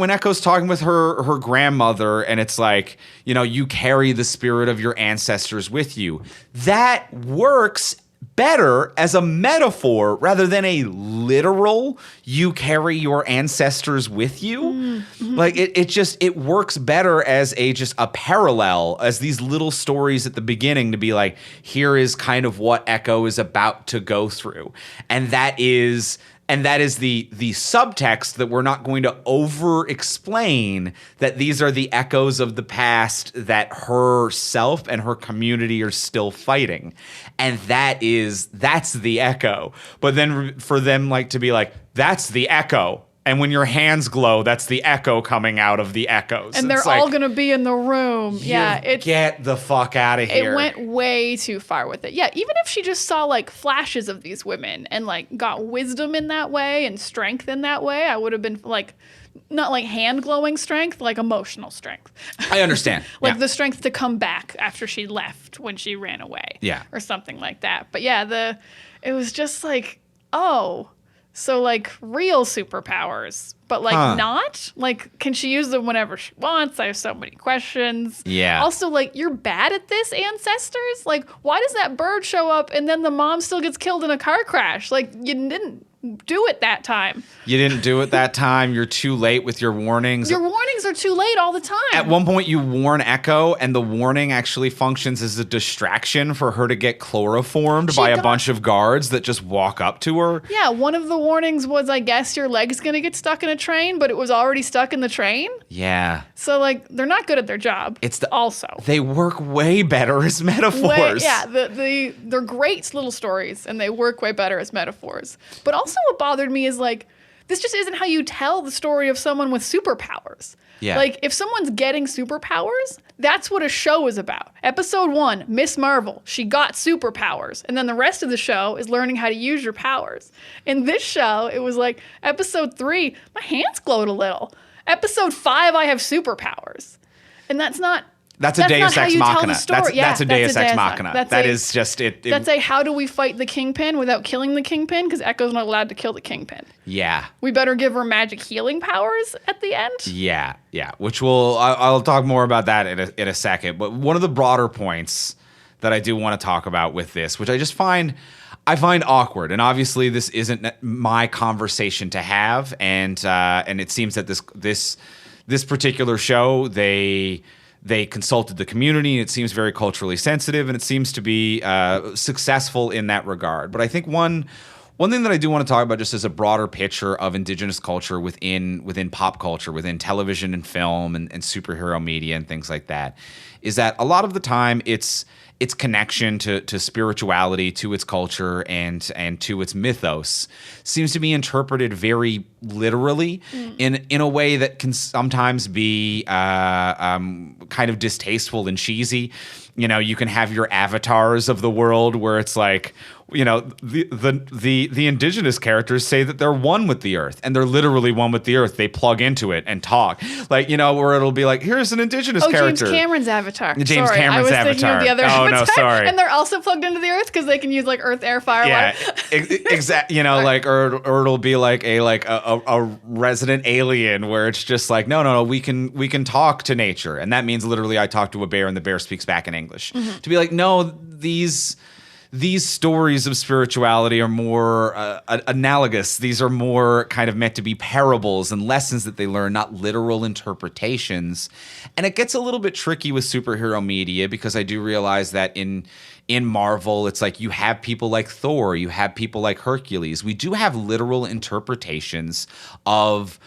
Echo's talking with her grandmother, and it's like, you carry the spirit of your ancestors with you. That works better as a metaphor rather than a literal you carry your ancestors with you. Mm-hmm. Like it works better as just a parallel, as these little stories at the beginning to be like, here is kind of what Echo is about to go through. And that is the subtext that we're not going to over-explain, that these are the echoes of the past that herself and her community are still fighting. And that's the Echo. But then for them to be like, that's the Echo. And when your hands glow, that's the Echo coming out of the echoes. And they're all going to be in the room. Get the fuck out of here. It went way too far with it. Yeah, even if she just saw flashes of these women and got wisdom in that way and strength in that way, I would have been not hand glowing strength, emotional strength. I understand. The strength to come back after she left when she ran away. Yeah. Or something like that. But yeah, it was just oh. So, real superpowers, but, not? Can she use them whenever she wants? I have so many questions. Yeah. Also, you're bad at this, ancestors? Why does that bird show up and then the mom still gets killed in a car crash? You didn't do it that time. You didn't do it that time. You're too late with your warnings. Your warnings are too late all the time. At one point, you warn Echo, and the warning actually functions as a distraction for her to get chloroformed by a bunch of guards that just walk up to her. Yeah, one of the warnings was, I guess, your leg's going to get stuck in a train, but it was already stuck in the train. Yeah. So, they're not good at their job. They work way better as metaphors. They're great little stories, and they work way better as metaphors. But also what bothered me is, this just isn't how you tell the story of someone with superpowers. Yeah. If someone's getting superpowers, that's what a show is about. Episode 1, Miss Marvel, she got superpowers. And then the rest of the show is learning how to use your powers. In this show, it was episode 3, my hands glowed a little. Episode 5, I have superpowers. And that's a Deus Ex Machina. That's a Deus Ex Machina. That's a how do we fight the Kingpin without killing the Kingpin? Because Echo's not allowed to kill the Kingpin. Yeah. We better give her magic healing powers at the end. Yeah. Which I'll talk more about that in a second. But one of the broader points that I do want to talk about with this, which I find awkward, and obviously this isn't my conversation to have, and it seems that this particular show they consulted the community, and it seems very culturally sensitive, and it seems to be successful in that regard. But I think one thing that I do want to talk about, just as a broader picture of indigenous culture within pop culture, within television and film and superhero media and things like that, is that a lot of the time its connection to spirituality, to its culture, and to its mythos seems to be interpreted very literally in a way that can sometimes be kind of distasteful and cheesy. You can have your avatars of the world where it's the indigenous characters say that they're one with the earth, and they're literally one with the earth. They plug into it and talk, where it'll be here's an indigenous character. James Cameron's avatar. Cameron's I was avatar. Thinking of the other avatar. No, sorry. And they're also plugged into the earth because they can use earth, air, fire. Yeah, exactly. Or it'll be a resident alien where it's just no, we can talk to nature, and that means literally I talk to a bear and the bear speaks back in English. Mm-hmm. To be no, these stories of spirituality are more analogous. These are more kind of meant to be parables and lessons that they learn, not literal interpretations. And it gets a little bit tricky with superhero media, because I do realize that in Marvel, it's you have people like Thor, you have people like Hercules. We do have literal interpretations of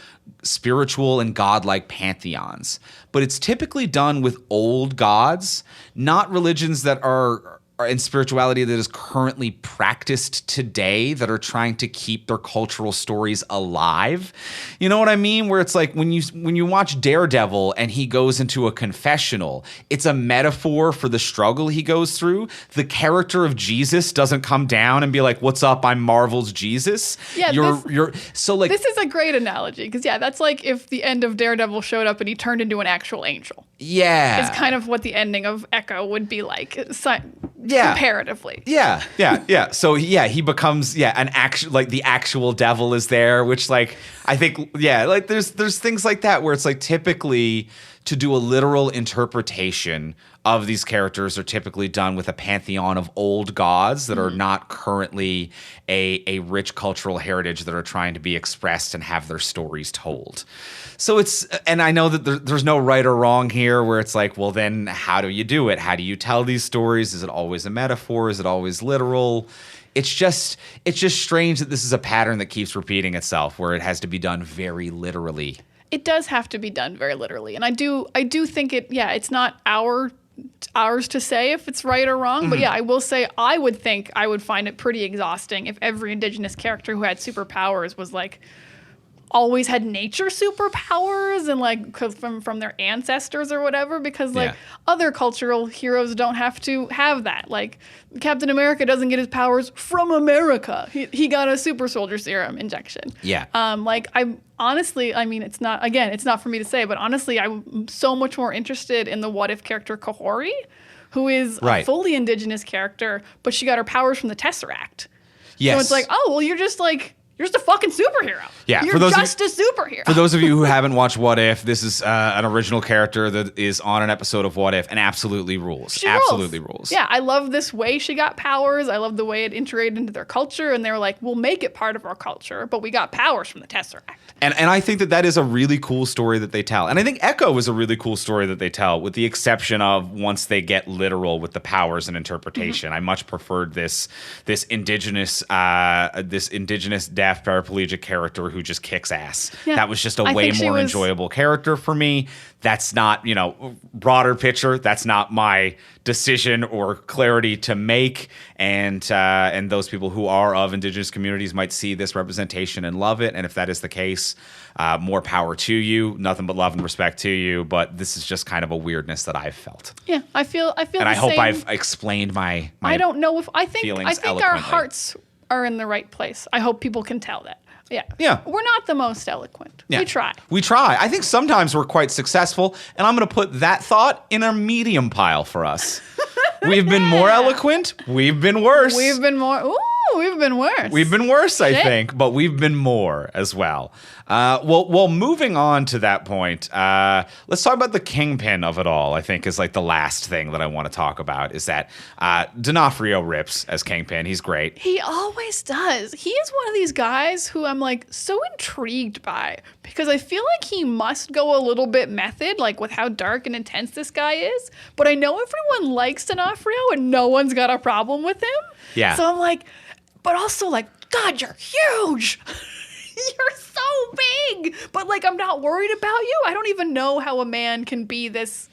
spiritual and godlike pantheons, but it's typically done with old gods, not religions that are in spirituality that is currently practiced today, that are trying to keep their cultural stories alive. You know what I mean? Where it's when you watch Daredevil and he goes into a confessional, it's a metaphor for the struggle he goes through. The character of Jesus doesn't come down and be what's up, I'm Marvel's Jesus. Yeah, this is a great analogy, because that's if the end of Daredevil showed up and he turned into an actual angel. Yeah. It's kind of what the ending of Echo would be like. Yeah. comparatively. Yeah. So he becomes an actual, like, the actual devil is there, which, like, I think like there's things like that where it's like typically to do a literal interpretation of these characters are typically done with a pantheon of old gods that are not currently a rich cultural heritage that are trying to be expressed and have their stories told. So and I know that there's no right or wrong here where it's like, well, then how do you do it? How do you tell these stories? Is it always a metaphor? Is it always literal? It's just strange that this is a pattern that keeps repeating itself where it has to be done very literally. It does have to be done very literally. And I do think it's not ours to say if it's right or wrong. But I will say I would find it pretty exhausting if every Indigenous character who had superpowers was like always had nature superpowers and like from their ancestors or whatever, because like other cultural heroes don't have to have that. Like Captain America doesn't get his powers from America. He got a super soldier serum injection. Yeah. Like I'm honestly, I mean, it's not for me to say, but honestly, I'm so much more interested in the What If character Kahori, who is a fully Indigenous character, but she got her powers from the Tesseract. Yes. So it's like, oh, well, you're just a fucking superhero. Yeah, You're just a superhero. For those of you who haven't watched What If, this is an original character that is on an episode of What If and absolutely rules. She absolutely rules. Yeah, I love this way she got powers. I love the way it integrated into their culture. And they were like, we'll make it part of our culture, but we got powers from the Tesseract. And I think that is a really cool story that they tell. And I think Echo is a really cool story that they tell, with the exception of once they get literal with the powers and interpretation. I much preferred this indigenous deaf paraplegic character who just kicks ass. Yeah. That was just a way more enjoyable character for me. That's not, broader picture. That's not my decision or clarity to make. And those people who are of Indigenous communities might see this representation and love it. And if that is the case, more power to you. Nothing but love and respect to you. But this is just kind of a weirdness that I've felt. Yeah, I feel. And I hope I've explained my. I don't know if I think eloquently. Our hearts are in the right place. I hope people can tell that. Yeah. We're not the most eloquent. Yeah. We try. I think sometimes we're quite successful, and I'm going to put that thought in a medium pile for us. We've been more eloquent. We've been worse. We've been more. We've been worse. We've been worse, I think, but we've been more as well. Well, moving on to that point, let's talk about the kingpin of it all. I think is like the last thing that I want to talk about is that D'Onofrio rips as kingpin. He's great. He always does. He is one of these guys who I'm like so intrigued by, because I feel like he must go a little bit method, like with how dark and intense this guy is. But I know everyone likes D'Onofrio and no one's got a problem with him. Yeah. So I'm like, but also like, God, you're huge. You're so big. But like, I'm not worried about you. I don't even know how a man can be this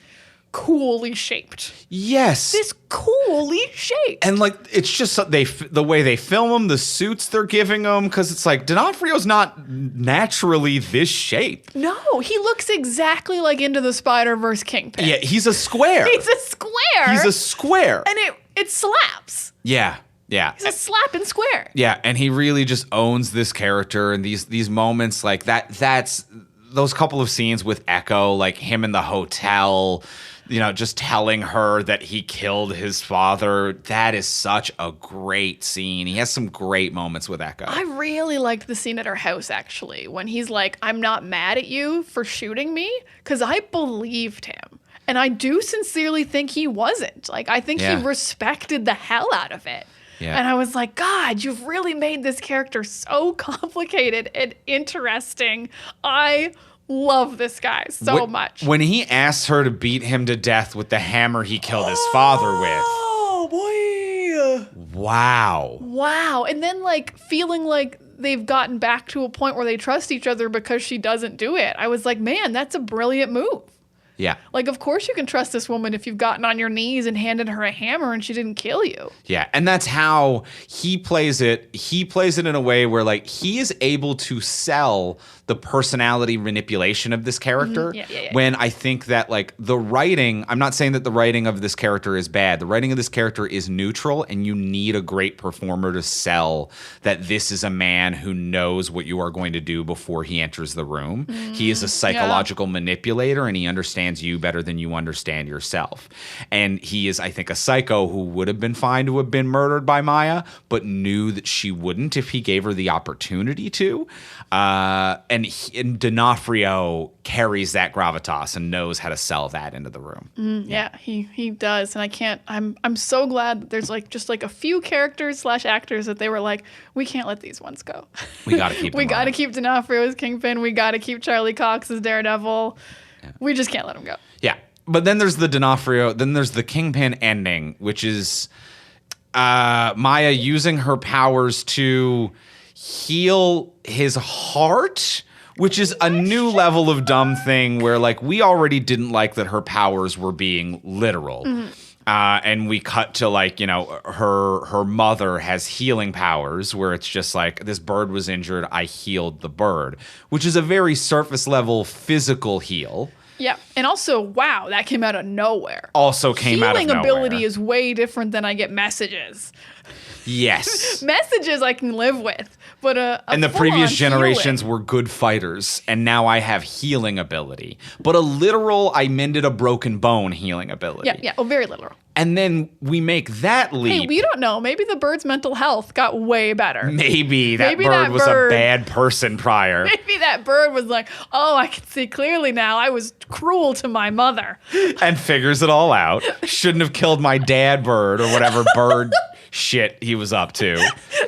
coolly shaped. Yes. This coolly shaped. And like, it's just the way they film him, the suits they're giving him, because it's like D'Onofrio's not naturally this shape. No, he looks exactly like Into the Spider-Verse Kingpin. Yeah, he's a square. He's a square. He's a square. And it slaps. Yeah. Yeah. He's a slapping square. Yeah, and he really just owns this character, and these moments like that's those couple of scenes with Echo, like him in the hotel, just telling her that he killed his father. That is such a great scene. He has some great moments with Echo. I really liked the scene at her house, actually, when he's like, I'm not mad at you for shooting me, because I believed him. And I do sincerely think he wasn't. Like, I think he respected the hell out of it. Yeah. And I was like, God, you've really made this character so complicated and interesting. I love this guy so much. When he asks her to beat him to death with the hammer he killed his father with. Oh, boy. Wow. And then, like, feeling like they've gotten back to a point where they trust each other because she doesn't do it. I was like, man, that's a brilliant move. Yeah. Like, of course you can trust this woman if you've gotten on your knees and handed her a hammer and she didn't kill you. Yeah, and that's how he plays it. He plays it in a way where, like, he is able to sell the personality manipulation of this character. Yeah. When I think that like the writing, I'm not saying that the writing of this character is bad. The writing of this character is neutral, and you need a great performer to sell that this is a man who knows what you are going to do before he enters the room. He is a psychological manipulator, and he understands you better than you understand yourself. And he is, I think, a psycho who would have been fine to have been murdered by Maya, but knew that she wouldn't if he gave her the opportunity to. And D'Onofrio carries that gravitas and knows how to sell that into the room. Yeah, he does, and I'm so glad that there's like just like a few characters / actors that they were like, we can't let these ones go. We got to keep. We got to keep D'Onofrio as Kingpin. We got to keep Charlie Cox as Daredevil. Yeah. We just can't let him go. Yeah, but then there's the D'Onofrio. Then there's the Kingpin ending, which is Maya using her powers to heal his heart, which is a new level of dumb thing where like we already didn't like that her powers were being literal. And we cut to like, you know, her mother has healing powers where it's just like this bird was injured. I healed the bird, which is a very surface level physical heal. Yeah, and also, wow, that came out of nowhere. Also came out of nowhere. Healing ability is way different than I get messages. Yes. Messages I can live with, but and the previous generations were good fighters, and now I have healing ability. But a literal, I mended a broken bone healing ability. Yeah, oh, very literal. And then we make that leap. Hey, we don't know. Maybe the bird's mental health got way better. Maybe that bird was a bad person prior. Maybe that bird was like, oh, I can see clearly now. I was cruel to my mother. And figures it all out. Shouldn't have killed my dad bird or whatever bird shit he was up to.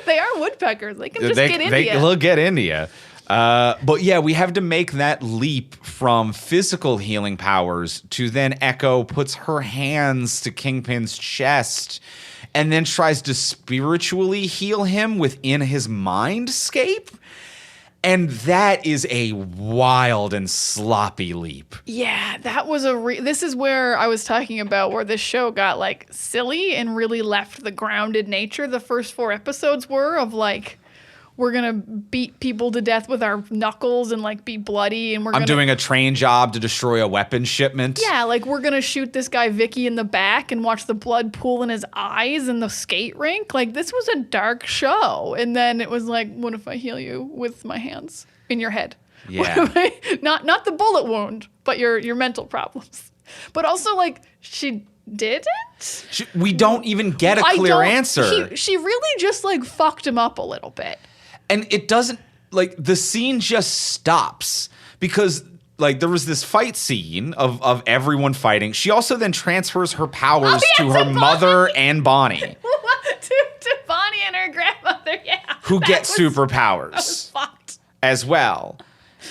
They are woodpeckers. They can just get into you. They'll get into you. But yeah, we have to make that leap from physical healing powers to then Echo puts her hands to Kingpin's chest and then tries to spiritually heal him within his mindscape. And that is a wild and sloppy leap. Yeah, that was this is where I was talking about where this show got like silly and really left the grounded nature the first 4 episodes were of like, we're going to beat people to death with our knuckles and like be bloody. And I'm doing a train job to destroy a weapons shipment. Yeah, like we're going to shoot this guy Vicky in the back and watch the blood pool in his eyes in the skate rink. Like this was a dark show. And then it was like, what if I heal you with my hands in your head? Yeah. Not the bullet wound, but your mental problems. But also like she didn't? We don't even get a clear answer. She really just like fucked him up a little bit. And it doesn't, like, the scene just stops because, like, there was this fight scene of everyone fighting. She also then transfers her powers to her mother and Bonnie. to Bonnie and her grandmother, yeah. Who get superpowers fucked. As well.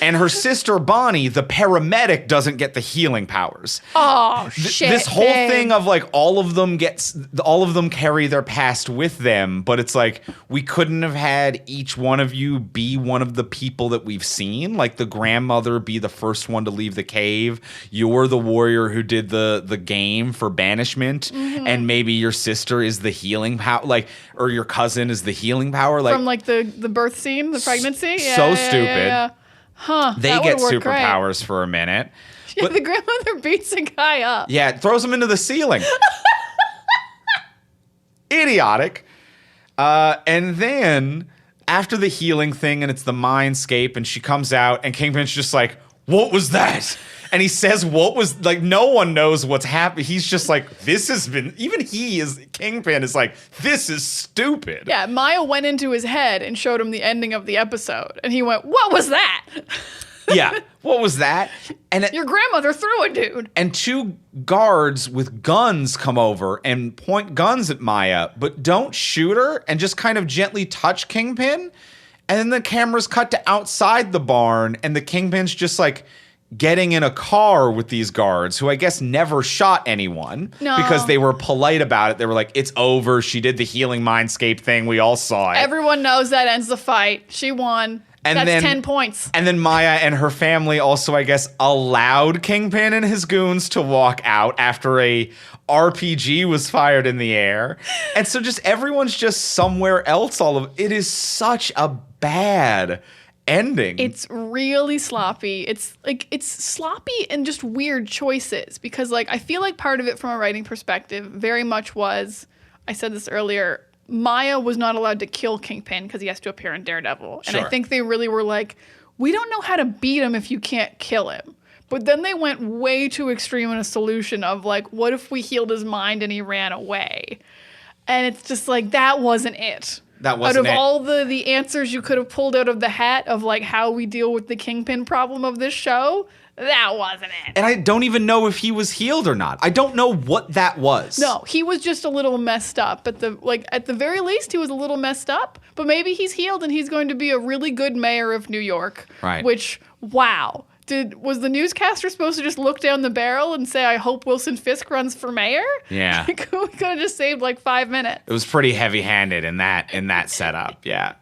And her sister Bonnie, the paramedic, doesn't get the healing powers. Oh, shit. This whole thing of like all of them carry their past with them, but it's like we couldn't have had each one of you be one of the people that we've seen. Like the grandmother be the first one to leave the cave. You're the warrior who did the game for banishment, and maybe your sister is the healing power, like, or your cousin is the healing power, like from like the birth scene, the pregnancy. So stupid. Yeah. Huh, they get superpowers for a minute. Yeah, the grandmother beats a guy up. Yeah, throws him into the ceiling. Idiotic. And then after the healing thing and it's the mindscape and she comes out and Kingpin's just like, what was that? And he says, what was, like, no one knows what's happening. He's just like, this has been, even Kingpin is like, this is stupid. Yeah, Maya went into his head and showed him the ending of the episode. And he went, what was that? Yeah, what was that? And your grandmother threw a dude. And 2 guards with guns come over and point guns at Maya, but don't shoot her and just kind of gently touch Kingpin. And then the cameras cut to outside the barn and the Kingpin's just like, getting in a car with these guards who I guess never shot anyone because they were polite about it. They were like, it's over. She did the healing mindscape thing. We all saw it. Everyone knows that ends the fight. She won. And that's then, 10 points. And then Maya and her family also, I guess, allowed Kingpin and his goons to walk out after a RPG was fired in the air. And so just everyone's just somewhere else. It is such a bad ending. It's really sloppy. It's sloppy and just weird choices because like I feel like part of it from a writing perspective very much was, I said this earlier, Maya was not allowed to kill Kingpin because he has to appear in Daredevil. And I Sure. think they really were like, we don't know how to beat him if you can't kill him. But then they went way too extreme in a solution of like, what if we healed his mind and he ran away? And it's just like, that wasn't it. That wasn't out of it. all the answers you could have pulled out of the hat of like how we deal with the Kingpin problem of this show, that wasn't it. And I don't even know if he was healed or not. I don't know what that was. No, he was just a little messed up. At the very least, he was a little messed up. But maybe he's healed and he's going to be a really good mayor of New York. Right. Which, wow. Was the newscaster supposed to just look down the barrel and say, I hope Wilson Fisk runs for mayor? Yeah. We could have just saved like 5 minutes. It was pretty heavy-handed in that setup. Yeah.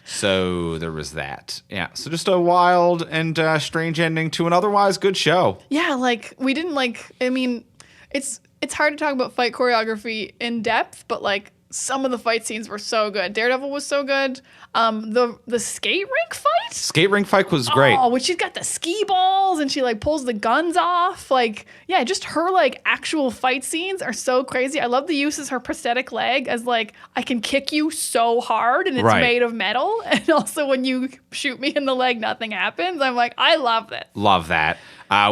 So there was that. Yeah. So just a wild and strange ending to an otherwise good show. Yeah, like we didn't like. I mean, it's hard to talk about fight choreography in depth, but like some of the fight scenes were so good. Daredevil was so good. The skate rink fight. Skate rink fight was great. Oh, when she's got the ski balls and she like pulls the guns off. Like, yeah, just her like actual fight scenes are so crazy. I love the use of her prosthetic leg as like, I can kick you so hard and it's Right. made of metal. And also when you shoot me in the leg, nothing happens. I'm like, I love this. Love that.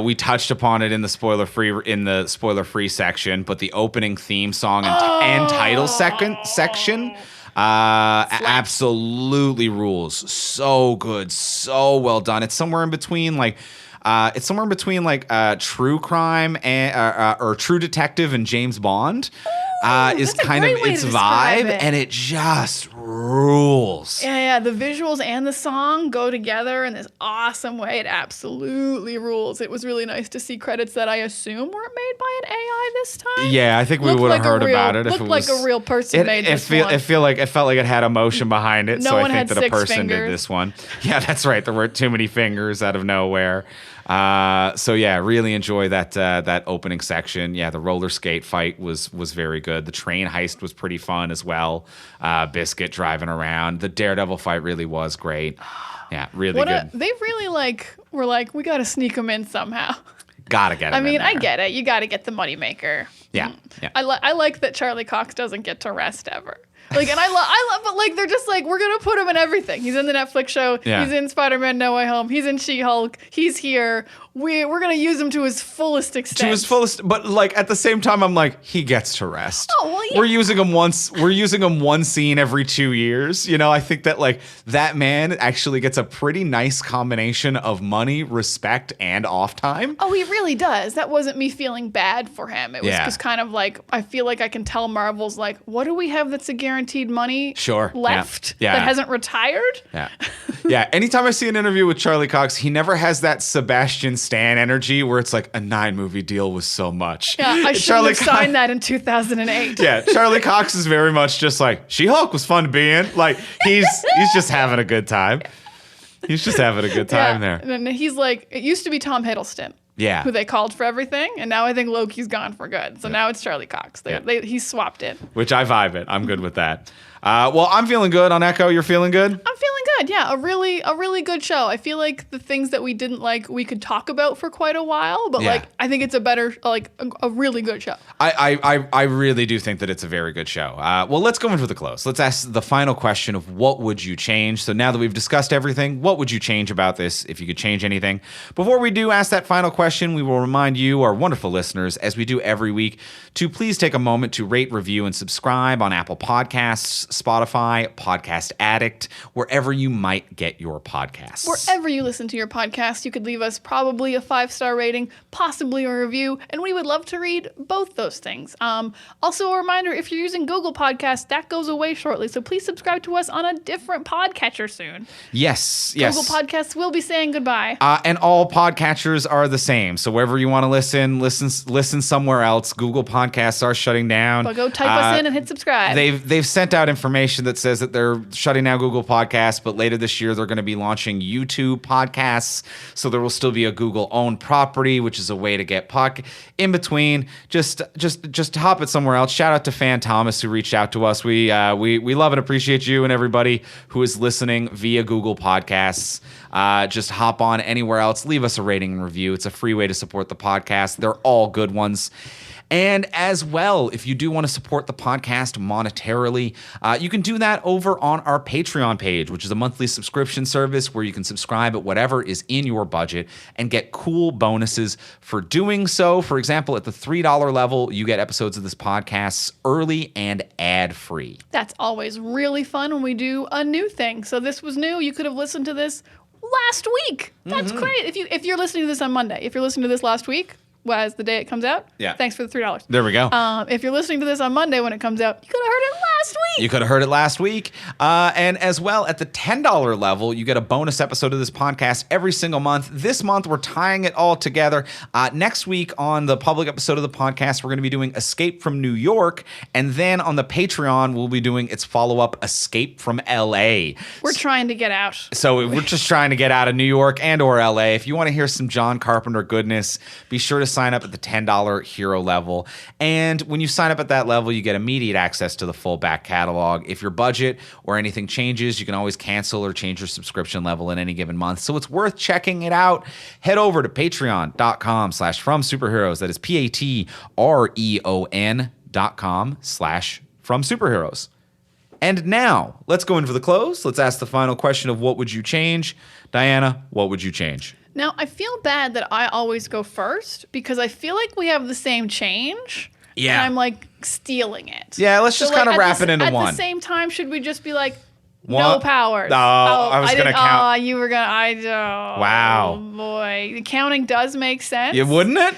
We touched upon it in the spoiler free section, but the opening theme song and title section absolutely rules. So good, so well done. It's somewhere in between like True Crime and or True Detective and James Bond. Is that's a kind of great way its to describe vibe, it. and it just rules. Yeah, the visuals and the song go together in this awesome way. It absolutely rules. It was really nice to see credits that I assume weren't made by an AI this time. Yeah, I think we Looked would have like a heard real- about it if looked it like was a real person made this one. It felt like it had emotion behind it, No so I one think had that a 6 person fingers. did this one. Yeah, that's right. There weren't too many fingers out of nowhere. So yeah, really enjoy that opening section. Yeah, the roller skate fight was very good. The train heist was pretty fun as well. Biscuit driving around. The Daredevil fight really was great. Yeah, really good. They really were like, we got to sneak them in somehow. Gotta get him I in mean, I there. get it. You got to get the moneymaker. Yeah, yeah. I like that Charlie Cox doesn't get to rest ever. Like, and I love, but like, they're just like, we're going to put him in everything. He's in the Netflix show. Yeah. He's in Spider-Man No Way Home. He's in She-Hulk. He's here. We're going to use him to his fullest extent. To his fullest, but like at the same time, I'm like, he gets to rest. Oh, well, yeah. We're using him one scene every 2 years. You know, I think that like that man actually gets a pretty nice combination of money, respect, and off time. Oh, he really does. That wasn't me feeling bad for him. It was Yeah. just kind of like, I feel like I can tell Marvel's like, what do we have that's a guaranteed money Sure. left Yeah. that hasn't retired? Yeah. Yeah. Anytime I see an interview with Charlie Cox, he never has that Sebastian Stan energy where it's like a 9-movie deal was so much. Yeah, I should Charlie have signed that in 2008. Yeah, Charlie Cox is very much just like, She-Hulk was fun to be in. Like he's just having a good time. He's just having a good time there. And he's like, it used to be Tom Hiddleston. Yeah. Who they called for everything, and now I think Loki's gone for good. So now it's Charlie Cox. He's swapped in. Which I vibe it. I'm good with that. Well, I'm feeling good on Echo. You're feeling good? I'm feeling good. Yeah, a really good show. I feel like the things that we didn't like, we could talk about for quite a while, but Yeah. like I think it's a better, like a really good show. I really do think that it's a very good show. Well, let's go into the close. Let's ask the final question of what would you change? So now that we've discussed everything, what would you change about this if you could change anything? Before we do ask that final question, we will remind you, our wonderful listeners, as we do every week, to please take a moment to rate, review, and subscribe on Apple Podcasts, Spotify, Podcast Addict, wherever you might get your podcasts. Wherever you listen to your podcast, you could leave us probably a 5-star rating, possibly a review, and we would love to read both those things. Also, a reminder, if you're using Google Podcasts, that goes away shortly, so please subscribe to us on a different podcatcher soon. Yes. Google Podcasts will be saying goodbye. And all podcatchers are the same. So wherever you want to listen somewhere else. Google Podcasts are shutting down. But go type us in and hit subscribe. They've sent out information that says that they're shutting down Google Podcasts, but later this year they're going to be launching YouTube Podcasts. So there will still be a Google-owned property, which is a way to get in between. Just hop it somewhere else. Shout out to Fan Thomas who reached out to us. We love and appreciate you and everybody who is listening via Google Podcasts. Just hop on anywhere else. Leave us a rating and review. It's a free way to support the podcast. They're all good ones. And as well, if you do want to support the podcast monetarily, you can do that over on our Patreon page, which is a monthly subscription service where you can subscribe at whatever is in your budget and get cool bonuses for doing so. For example, at the $3 level, you get episodes of this podcast early and ad-free. That's always really fun when we do a new thing. So this was new. You could have listened to this last week. That's great. If you're listening to this on Monday, if you're listening to this last week, was the day it comes out. Yeah. Thanks for the $3. There we go. If you're listening to this on Monday when it comes out, you could have heard it last week. You could have heard it last week. And as well, at the $10 level, you get a bonus episode of this podcast every single month. This month, we're tying it all together. Next week on the public episode of the podcast, we're going to be doing Escape from New York. And then on the Patreon, we'll be doing its follow-up, Escape from L.A. We're trying to get out. So we're just trying to get out of New York and or L.A. If you want to hear some John Carpenter goodness, be sure to sign up at the $10 hero level. And when you sign up at that level, you get immediate access to the full back catalog. If your budget or anything changes, you can always cancel or change your subscription level in any given month. So it's worth checking it out. Head over to patreon.com/fromsuperheroes. That is patreon.com/fromsuperheroes. And now, let's go in for the close. Let's ask the final question of what would you change? Diana, what would you change? Now, I feel bad that I always go first because I feel like we have the same change. Yeah. And I'm like stealing it. Yeah, let's just kind of wrap it into one. At the same time, should we just be like, What? no powers? Oh, I was going to count. Oh, you were going to, I don't. Wow. Oh, boy. The counting does make sense. Yeah, wouldn't it?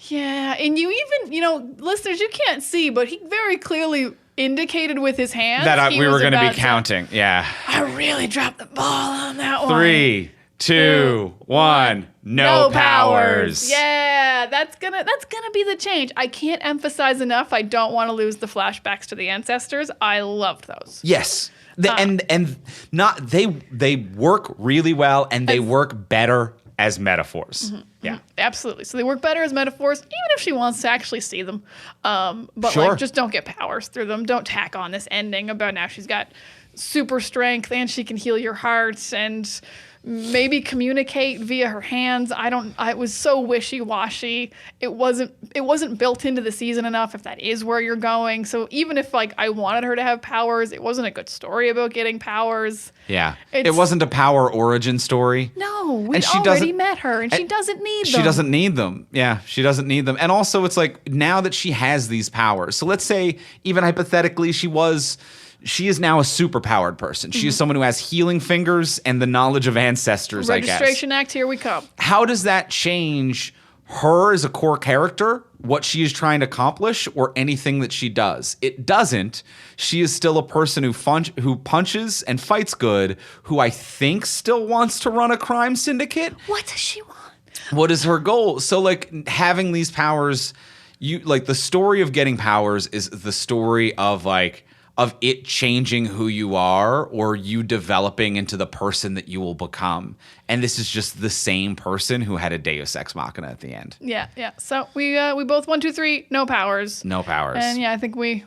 Yeah. And you even, listeners, you can't see, but he very clearly indicated with his hands That we were going to be about counting. Yeah. I really dropped the ball on that one. 3, 2, 1. No powers. Yeah, that's gonna be the change. I can't emphasize enough. I don't want to lose the flashbacks to the ancestors. I loved those. Yes. And not they work really well and they work better as metaphors. Yeah. Absolutely. So they work better as metaphors, even if she wants to actually see them. But Sure. just don't get powers through them. Don't tack on this ending about now she's got super strength and she can heal your heart and maybe communicate via her hands. It was so wishy-washy. It wasn't built into the season enough if that is where you're going. So even if I wanted her to have powers, it wasn't a good story about getting powers. Yeah. It wasn't a power origin story. No, we And she already doesn't- met her and she doesn't need them. She doesn't need them. Yeah, she doesn't need them. And also it's like now that she has these powers. So let's say even hypothetically she is now a superpowered person. She is someone who has healing fingers and the knowledge of ancestors, I guess. Registration Act, here we come. How does that change her as a core character, what she is trying to accomplish, or anything that she does? It doesn't. She is still a person who punches and fights good, who I think still wants to run a crime syndicate. What does she want? What is her goal? So having these powers, the story of getting powers is the story of it changing who you are or you developing into the person that you will become. And this is just the same person who had a Deus Ex Machina at the end. Yeah. So we both 1, 2, 3, no powers. No powers. And yeah, I think we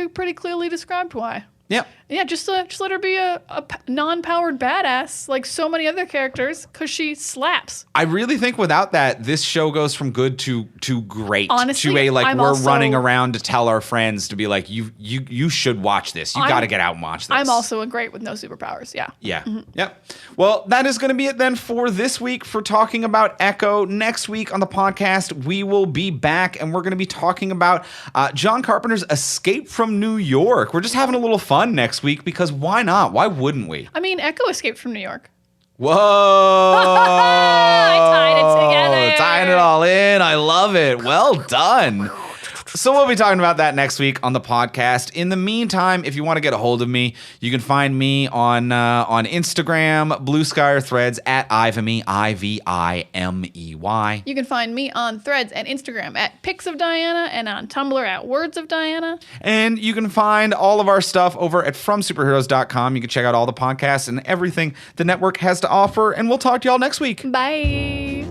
pretty clearly described why. Yep. Yeah, just let her be a non-powered badass like so many other characters because she slaps. I really think without that, this show goes from good to great. Honestly, to I'm we're also- running around to tell our friends to be like, you should watch this. You got to get out and watch this. I'm also a great with no superpowers. Yeah. Yeah. Yep. Well, that is going to be it then for this week for talking about Echo. Next week on the podcast, we will be back and we're going to be talking about John Carpenter's Escape from New York. We're just having a little fun next week because why not? Why wouldn't we? I mean, Echo escaped from New York. Whoa. I tied it together. Tying it all in. I love it. Well done. So we'll be talking about that next week on the podcast. In the meantime, if you want to get a hold of me, you can find me on Instagram, Blue Sky or Threads at Ivimey, Ivimey. You can find me on Threads and Instagram at Pics of Diana and on Tumblr at Words of Diana. And you can find all of our stuff over at FromSuperheroes.com. You can check out all the podcasts and everything the network has to offer. And we'll talk to y'all next week. Bye.